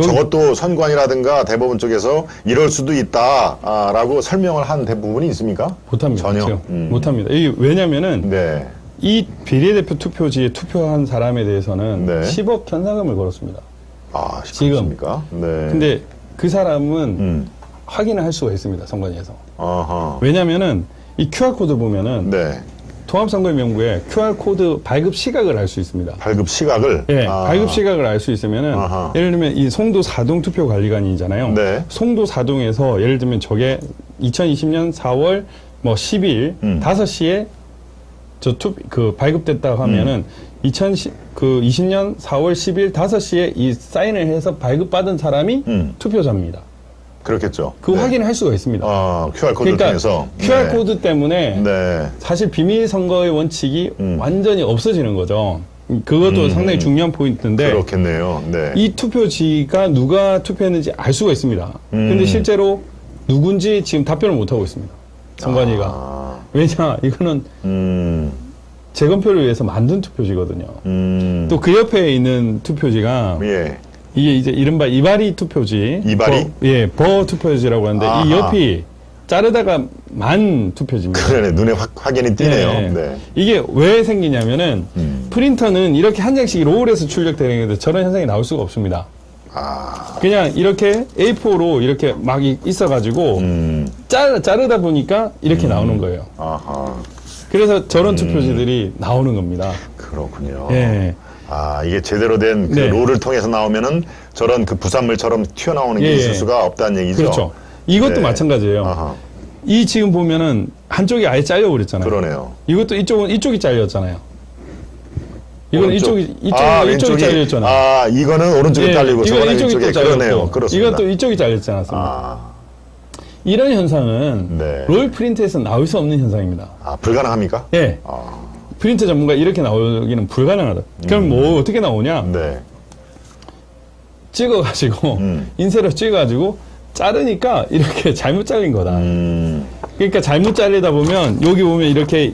저것도 선관위라든가 대법원 쪽에서 이럴 수도 있다라고 설명을 한 부분이 있습니까? 못합니다. 전혀. 못합니다. 이게 왜냐면은 네. 이 비례대표 투표지에 투표한 사람에 대해서는 네. 10억 현상금을 걸었습니다. 아, 지금. 지금입니까? 네. 근데 그 사람은 확인을 할 수가 있습니다. 선관위에서. 아하. 왜냐면은 이 QR코드 보면은 네. 통합선거인명부에 QR코드 발급 시각을 알 수 있습니다. 발급 시각을. 예, 아. 발급 시각을 알 수 있으면은 아하. 예를 들면 이 송도 사동 투표관리관이잖아요. 네. 송도 사동에서 예를 들면 저게 2020년 4월 뭐 10일 5시에 그 발급됐다고 하면은 2020년 4월 10일 5시에 이 사인을 해서 발급받은 사람이 투표자입니다. 그렇겠죠. 그 네. 확인을 할 수가 있습니다. 아, QR코드를 그러니까 통해서. QR코드 때문에 네. 사실 비밀 선거의 원칙이 완전히 없어지는 거죠. 그것도 상당히 중요한 포인트인데 그렇겠네요. 네. 이 투표지가 누가 투표했는지 알 수가 있습니다. 근데 실제로 누군지 지금 답변을 못 하고 있습니다. 선관위가. 아. 왜냐? 이거는 재검표를 위해서 만든 투표지거든요. 또 그 옆에 있는 투표지가 예. 이게 이제 이른바 이바리 투표지. 이바리? 버 투표지라고 하는데 아하. 이 옆이 자르다가 만 투표지입니다. 그러네. 눈에 확연히 띄네요. 네. 네. 이게 왜 생기냐면은 프린터는 이렇게 한 장씩 롤해서 출력되는 건데 저런 현상이 나올 수가 없습니다. 아. 그냥 이렇게 A4로 이렇게 막 있어가지고 자르다 보니까 이렇게 나오는 거예요. 아하. 그래서 저런 투표지들이 나오는 겁니다. 그렇군요. 예. 아, 이게 제대로 된 그 네. 롤을 통해서 나오면은 저런 그 부산물처럼 튀어나오는 게 예, 있을 예. 수가 없다는 얘기죠. 그렇죠. 이것도 네. 마찬가지예요. 아하. 이 지금 보면은 한쪽이 아예 잘려버렸잖아요. 그러네요. 이것도 이쪽이 잘렸잖아요. 이건 오른쪽. 이쪽이 왼쪽이 잘렸잖아요. 아, 이거는 오른쪽에 예, 딸리고 이건 저거는 이쪽이 왼쪽에 또 잘렸고, 그러네요. 그렇습니다. 이건 또 이쪽이 잘렸지 않았습니까? 아, 이런 현상은 네. 롤 프린트에서 나올 수 없는 현상입니다. 아, 불가능합니까? 예. 아, 프린터 전문가 이렇게 나오기는 불가능하다. 그럼 뭐 어떻게 나오냐? 네. 찍어가지고 인쇄로 찍어가지고 자르니까 이렇게 잘못 잘린 거다. 그러니까 잘못 자르다 보면 여기 보면 이렇게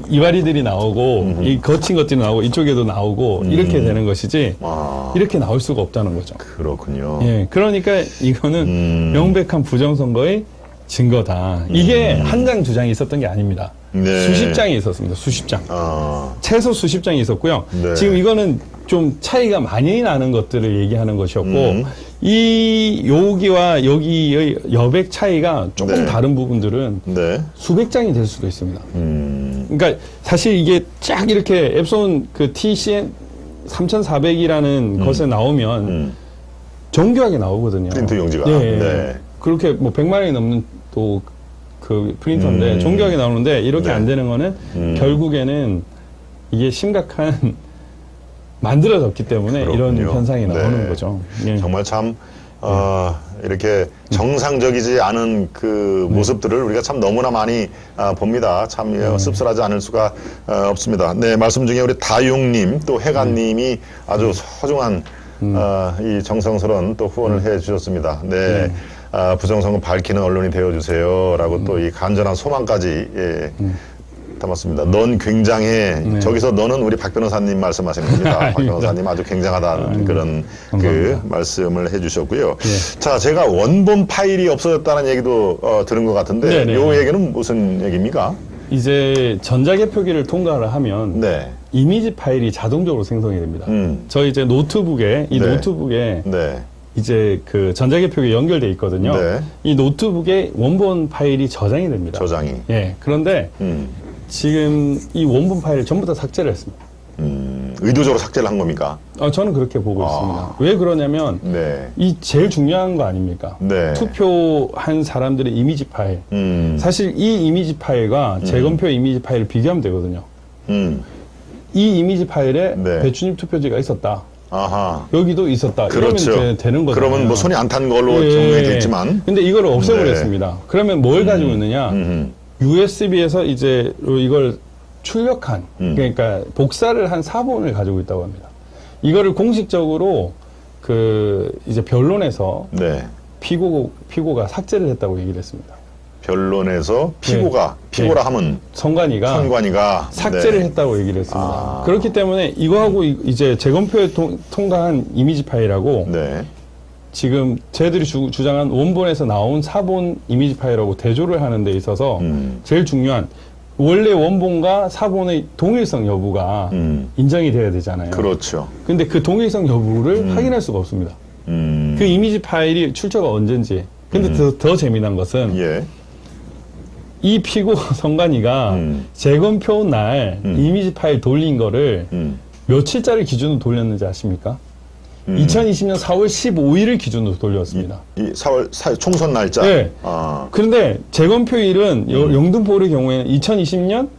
이바리들이 나오고 이 거친 것들이 나오고 이쪽에도 나오고 이렇게 되는 것이지 아, 이렇게 나올 수가 없다는 거죠. 그렇군요. 예, 그러니까 이거는 명백한 부정선거의 증거다. 이게 한 장, 두 장이 있었던 게 아닙니다. 네. 수십 장이 있었습니다. 수십 장. 아, 최소 수십 장이 있었고요. 네. 지금 이거는 좀 차이가 많이 나는 것들을 얘기하는 것이었고, 이 여기와 여기의 여백 차이가 조금 네. 다른 부분들은 네. 수백 장이 될 수도 있습니다. 그러니까 사실 이게 쫙 이렇게 앱손 그 TCN 3400이라는 것에 나오면 정교하게 나오거든요. 프린트 용지가. 예, 네. 그렇게 뭐 100만 원이 넘는 또 그 프린터인데 정교하게 나오는데 이렇게 네. 안 되는 거는 결국에는 이게 심각한 만들어졌기 때문에 이런 그렇군요. 현상이 나오는 네. 거죠. 예. 정말 참, 이렇게 정상적이지 않은 그 모습들을 우리가 참 너무나 많이 봅니다. 참 씁쓸하지 않을 수가 없습니다. 네, 말씀 중에 우리 다용님 또 해관님이 아주 소중한 이 정성스러운 또 후원을 해 주셨습니다. 네. 부정선거 밝히는 언론이 되어주세요. 라고 또 이 간절한 소망까지 담았습니다. 넌 굉장해. 저기서 너는 우리 박 변호사님 말씀하시는 겁니다. 박 변호사님 아주 굉장하다는 그런 그 말씀을 해주셨고요. 자, 제가 원본 파일이 없어졌다는 얘기도 들은 것 같은데 네네. 이 얘기는 무슨 얘기입니까? 이제 전자개표기를 통과를 하면 네. 이미지 파일이 자동적으로 생성이 됩니다. 저희 이제 노트북에 네. 노트북에 네. 이제 그 전자개표기 연결돼 있거든요. 네. 이 노트북에 원본 파일이 저장이 됩니다. 저장이. 예. 그런데 지금 이 원본 파일을 전부 다 삭제를 했습니다. 의도적으로 삭제를 한 겁니까? 저는 그렇게 보고 있습니다. 왜 그러냐면 네. 이 제일 중요한 거 아닙니까? 네. 투표한 사람들의 이미지 파일. 사실 이 이미지 파일과 재검표 이미지 파일을 비교하면 되거든요. 이 이미지 파일에 네. 배추잎 투표지가 있었다. 아하. 여기도 있었다. 그렇죠. 이러면 되는 거죠. 그러면 뭐 손이 안 탄 걸로 예. 정리됐지만. 근데 이걸 없애버렸습니다. 그러면 뭘 가지고 있느냐? USB에서 이제 이걸 출력한, 그러니까 복사를 한 사본을 가지고 있다고 합니다. 이거를 공식적으로 이제 변론에서 네. 피고가 삭제를 했다고 얘기를 했습니다. 변론에서 피고라 하면 선관위가 삭제를 네. 했다고 얘기를 했습니다. 그렇기 때문에 이거하고 이제 재검표에 통과한 이미지 파일하고 네. 지금 저희들이 주장한 원본에서 나온 사본 이미지 파일하고 대조를 하는 데 있어서 제일 중요한 원래 원본과 사본의 동일성 여부가 인정이 돼야 되잖아요. 그렇죠. 근데 그 동일성 여부를 확인할 수가 없습니다. 그 이미지 파일이 출처가 언젠지. 근데 더 재미난 것은 예. 이 피고 선관위가 재검표 날 이미지 파일 돌린 거를 며칠짜리 기준으로 돌렸는지 아십니까? 2020년 4월 15일을 기준으로 돌렸습니다. 이 4월 총선 날짜. 네. 아. 그런데 재검표일은 영등포의 경우에는 2020년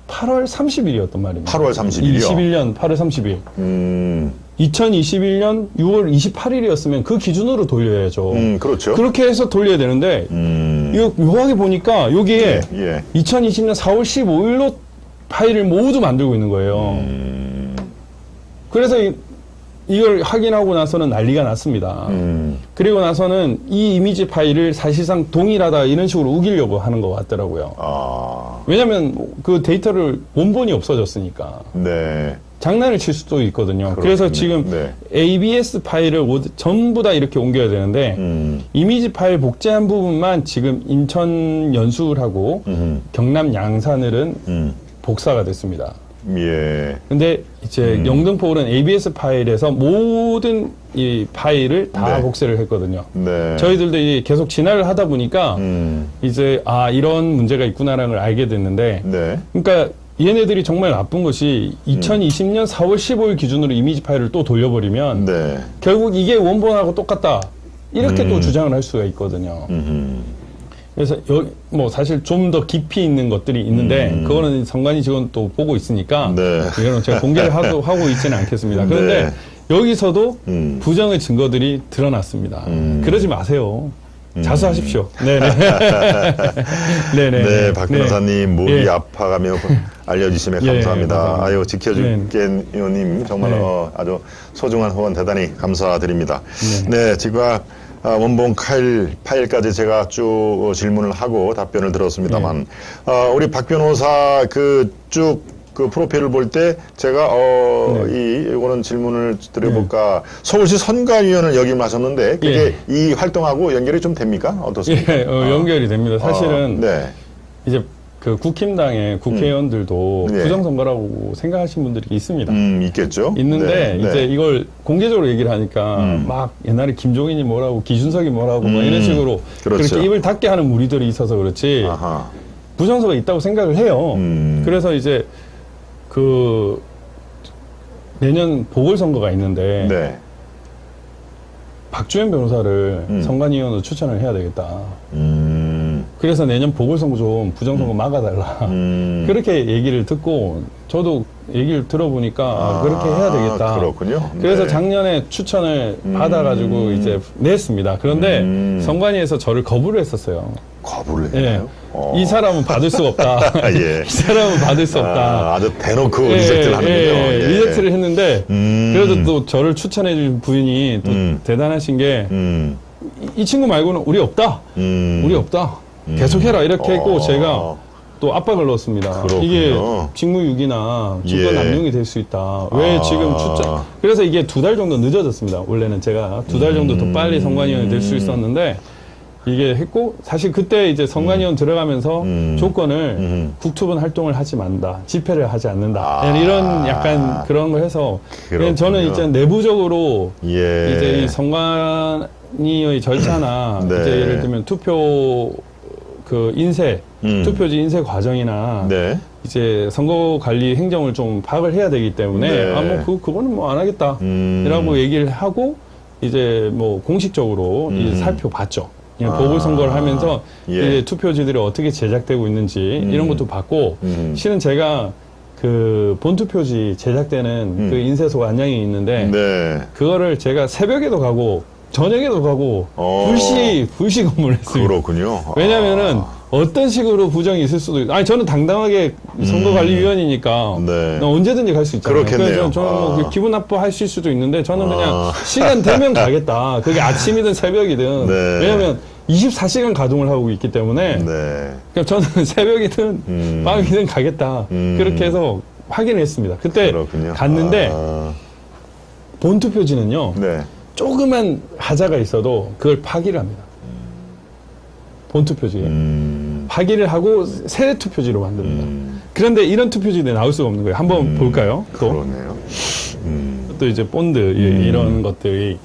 8월 30일이었단 말입니다. 8월 30일이요? 21년 8월 30일. 2021년 6월 28일이었으면 그 기준으로 돌려야죠. 그렇죠. 그렇게 해서 돌려야 되는데 이거 묘하게 보니까 여기에 예. 2020년 4월 15일로 파일을 모두 만들고 있는 거예요. 그래서 이걸 확인하고 나서는 난리가 났습니다. 그리고 나서는 이 이미지 파일을 사실상 동일하다 이런 식으로 우기려고 하는 것 같더라고요. 아. 왜냐하면 그 데이터를 원본이 없어졌으니까 네. 장난을 칠 수도 있거든요. 그렇군요. 그래서 지금 네. ABS 파일을 전부 다 이렇게 옮겨야 되는데 이미지 파일 복제한 부분만 지금 인천 연수하고 경남 양산을은 복사가 됐습니다. 예. 근데 이제 영등포울은 ABS 파일에서 모든 이 파일을 다 네. 복사를 했거든요. 네. 저희들도 이제 계속 진화를 하다 보니까 이제 이런 문제가 있구나라는 걸 알게 됐는데 네. 그러니까 얘네들이 정말 나쁜 것이 2020년 4월 15일 기준으로 이미지 파일을 또 돌려버리면 네. 결국 이게 원본하고 똑같다 이렇게 또 주장을 할 수가 있거든요. 그래서 뭐 사실 좀 더 깊이 있는 것들이 있는데 그거는 선관위 직원 또 보고 있으니까 네. 이거는 제가 공개를 하고 있지는 않겠습니다. 그런데 네. 여기서도 부정의 증거들이 드러났습니다. 그러지 마세요. 자수하십시오. 네네. 네네. 네, 박 변호사님 목이 예. 아파가며 알려주시면 예, 감사합니다. 감사합니다. 아유, 지켜줄게 의원님 정말 네. 아주 소중한 후원 대단히 감사드립니다. 네, 지금 원본 파일까지 제가 쭉 질문을 하고 답변을 들었습니다만 우리 박 변호사 쭉 그 프로필을 볼 때 제가 이거는 질문을 드려볼까. 서울시 선관위원을 역임하셨는데 그게 이 활동하고 연결이 좀 됩니까? 어떻습니까? 예, 연결이 됩니다. 사실은 네. 이제 그 국힘당의 국회의원들도 네. 부정선거라고 생각하시는 분들이 있습니다. 있겠죠. 있는데 네, 이제 네. 이걸 공개적으로 얘기를 하니까 막 옛날에 김종인이 뭐라고 기준석이 뭐라고 뭐 이런 식으로 그렇죠. 그렇게 입을 닫게 하는 무리들이 있어서 그렇지 아하. 부정선거가 있다고 생각을 해요. 그래서 이제 내년 보궐선거가 있는데 네. 박주현 변호사를 선관위원으로 추천을 해야 되겠다. 그래서 내년 보궐선거 좀 부정선거 막아달라. 그렇게 얘기를 듣고 저도 얘기를 들어보니까 그렇게 해야 되겠다. 그렇군요. 그래서 네. 작년에 추천을 받아가지고 이제 냈습니다. 그런데 선관위에서 저를 거부를 했었어요. 거부를 예. 했나요? 이 사람은 받을 수가 없다. 예. 이 사람은 받을 수 없다. 아주 대놓고 리젝트를 하는군요. 예. 리젝트를 했는데 그래도 또 저를 추천해 준 부인이 또 대단하신 게 이 친구 말고는 우리 없다. 우리 없다. 계속해라 이렇게 했고 제가 또 압박을 넣었습니다. 그렇군요. 이게 직무유기나 주거 예. 남용이 될 수 있다. 왜 지금 추천? 그래서 이게 2달 정도 늦어졌습니다. 원래는 제가 2달 정도 더 빨리 선관위원이 될 수 있었는데 이게 했고 사실 그때 이제 선관위원 들어가면서 조건을 국토본 활동을 하지 않는다, 집회를 하지 않는다 이런 약간 그런 걸 해서 그렇군요. 저는 이제 내부적으로 예. 이제 이 선관위의 절차나 네. 이제 예를 들면 투표 인쇄 투표지 인쇄 과정이나 네. 이제 선거 관리 행정을 좀 파악을 해야 되기 때문에 네. 그거는 뭐 안 하겠다라고 얘기를 하고 이제 뭐 공식적으로 이제 살펴봤죠. 보궐선거를 하면서 예. 이제 투표지들이 어떻게 제작되고 있는지 이런 것도 봤고 실은 제가 그 본투표지 제작되는 그 인쇄소가 안양에 있는데 네. 그거를 제가 새벽에도 가고 저녁에도 가고 불시 근무를 했습니다. 그렇군요. 왜냐면은 어떤 식으로 부정이 있을 수도 있고, 아니 저는 당당하게 선거관리위원이니까 네. 언제든지 갈 수 있잖아요. 그렇겠네요. 그래서 저는 뭐 아. 기분 나빠하실 수도 있는데 저는 그냥 시간 되면 가겠다. 그게 아침이든 새벽이든. 네. 왜냐하면 24시간 가동을 하고 있기 때문에 네. 그럼 저는 새벽이든 밤이든 가겠다. 그렇게 해서 확인을 했습니다. 그때 그렇군요. 갔는데 아. 본투표지는요. 네. 조그만 하자가 있어도 그걸 파기를 합니다. 본투표지에. 파기를 하고 새 투표지로 만듭니다. 그런데 이런 투표지들이 나올 수가 없는 거예요. 한번 볼까요? 또. 그러네요. 또 이제 본드 이런 것들이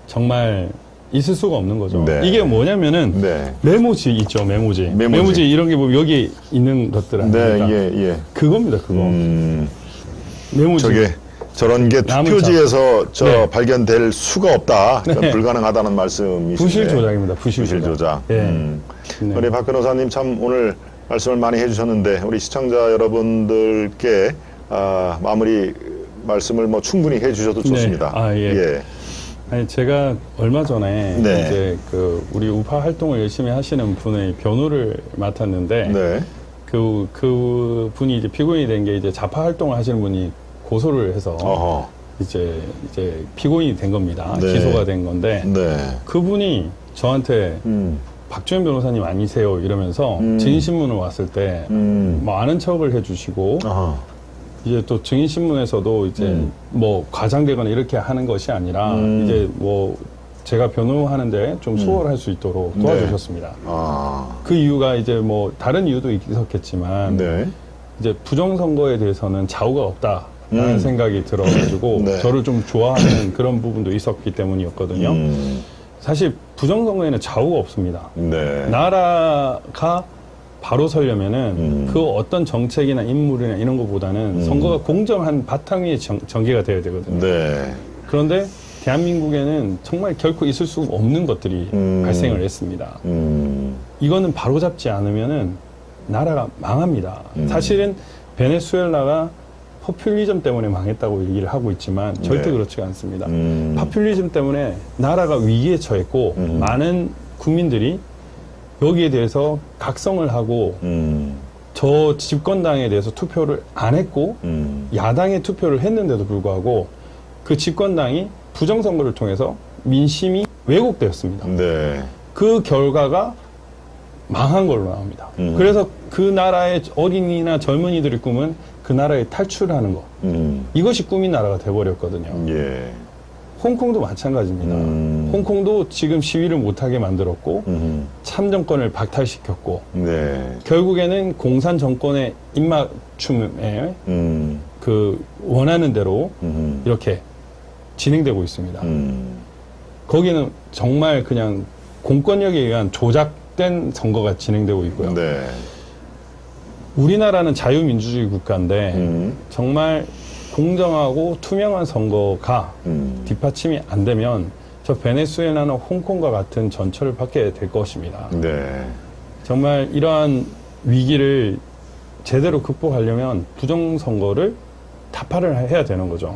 정말 있을 수가 없는 거죠. 네. 이게 뭐냐면은 네. 메모지 있죠. 메모지. 메모지 이런 게 보면 여기 있는 것들 아닙니까? 네, 예, 예. 그겁니다. 그거. 메모지. 저게 저런 게 남은 투표지에서 네. 발견될 수가 없다. 그러니까 네. 불가능하다는 말씀이신데. 부실 조작입니다. 부실 조작. 예. 네. 우리 박 변호사님 참 오늘 말씀을 많이 해주셨는데 우리 시청자 여러분들께 마무리 말씀을 뭐 충분히 해주셔도 좋습니다. 네. 아, 예. 아니 제가 얼마 전에 네. 이제 그 우리 우파 활동을 열심히 하시는 분의 변호를 맡았는데 네. 그 분이 이제 피고인이 된 게 이제 자파 활동을 하시는 분이 고소를 해서 어허. 이제 피고인이 된 겁니다. 네. 기소가 된 건데 네. 그분이 저한테 박주현 변호사님 아니세요 이러면서 증인신문을 왔을 때 뭐 아는 척을 해주시고 어허. 이제 또 증인신문에서도 이제 뭐 과장되거나 이렇게 하는 것이 아니라 이제 뭐 제가 변호하는데 좀 수월할 수 있도록 도와주셨습니다. 아. 그 이유가 이제 뭐 다른 이유도 있었겠지만 네. 이제 부정선거에 대해서는 좌우가 없다라는 생각이 들어가지고 네. 저를 좀 좋아하는 그런 부분도 있었기 때문이었거든요. 사실 부정선거에는 좌우가 없습니다. 네. 나라가 바로 서려면은 그 어떤 정책이나 인물이나 이런 것보다는 선거가 공정한 바탕 위에 전개가 돼야 되거든요. 네. 그런데 대한민국에는 정말 결코 있을 수 없는 것들이 발생을 했습니다. 이거는 바로잡지 않으면은 나라가 망합니다. 사실은 베네수엘라가 포퓰리즘 때문에 망했다고 얘기를 하고 있지만 절대 네. 그렇지가 않습니다. 포퓰리즘 때문에 나라가 위기에 처했고 많은 국민들이 여기에 대해서 각성을 하고 저 집권당에 대해서 투표를 안 했고 야당에 투표를 했는데도 불구하고 그 집권당이 부정선거를 통해서 민심이 왜곡되었습니다. 네. 그 결과가 망한 걸로 나옵니다. 그래서 그 나라의 어린이나 젊은이들의 꿈은 그 나라에 탈출하는 것. 이것이 꿈인 나라가 돼버렸거든요. 예. 홍콩도 마찬가지입니다. 홍콩도 지금 시위를 못하게 만들었고 참정권을 박탈시켰고 네. 결국에는 공산 정권의 입맞춤에 그 원하는 대로 이렇게 진행되고 있습니다. 거기는 정말 그냥 공권력에 의한 조작된 선거가 진행되고 있고요. 네. 우리나라는 자유민주주의 국가인데 정말 공정하고 투명한 선거가 뒷받침이 안 되면 저 베네수엘라나 홍콩과 같은 전철을 받게 될 것입니다. 네. 정말 이러한 위기를 제대로 극복하려면 부정선거를 타파를 해야 되는 거죠.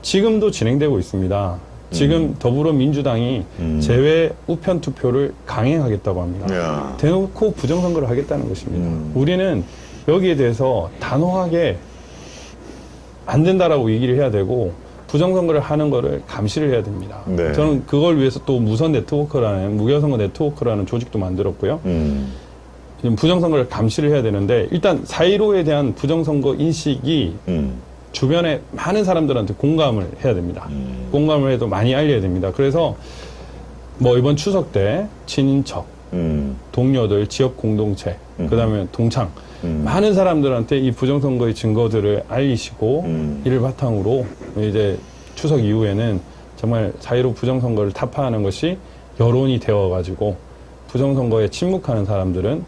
지금도 진행되고 있습니다. 지금 더불어민주당이 제외 우편 투표를 강행하겠다고 합니다. 야. 대놓고 부정선거를 하겠다는 것입니다. 우리는 여기에 대해서 단호하게 안 된다라고 얘기를 해야 되고 부정선거를 하는 거를 감시를 해야 됩니다. 네. 저는 그걸 위해서 또 무선 네트워크라는 무결선거 네트워크라는 조직도 만들었고요. 지금 부정선거를 감시를 해야 되는데 일단 4.15에 대한 부정선거 인식이 주변에 많은 사람들한테 공감을 해야 됩니다. 공감을 해도 많이 알려야 됩니다. 그래서 뭐 이번 추석 때 친인척, 동료들, 지역 공동체, 그다음에 동창 많은 사람들한테 이 부정선거의 증거들을 알리시고 이를 바탕으로 이제 추석 이후에는 정말 4.15 부정선거를 타파하는 것이 여론이 되어가지고 부정선거에 침묵하는 사람들은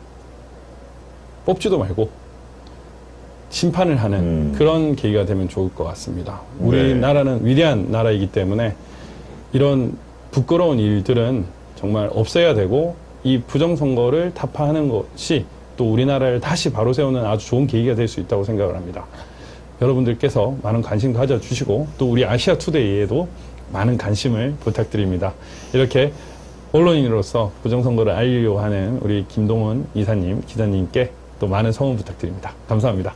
뽑지도 말고 심판을 하는 그런 계기가 되면 좋을 것 같습니다. 우리나라는 위대한 나라이기 때문에 이런 부끄러운 일들은 정말 없애야 되고 이 부정선거를 타파하는 것이 또 우리나라를 다시 바로 세우는 아주 좋은 계기가 될 수 있다고 생각을 합니다. 여러분들께서 많은 관심 가져주시고 또 우리 아시아 투데이에도 많은 관심을 부탁드립니다. 이렇게 언론인으로서 부정선거를 알리려고 하는 우리 김동원 이사님, 기자님께 또 많은 성원 부탁드립니다. 감사합니다.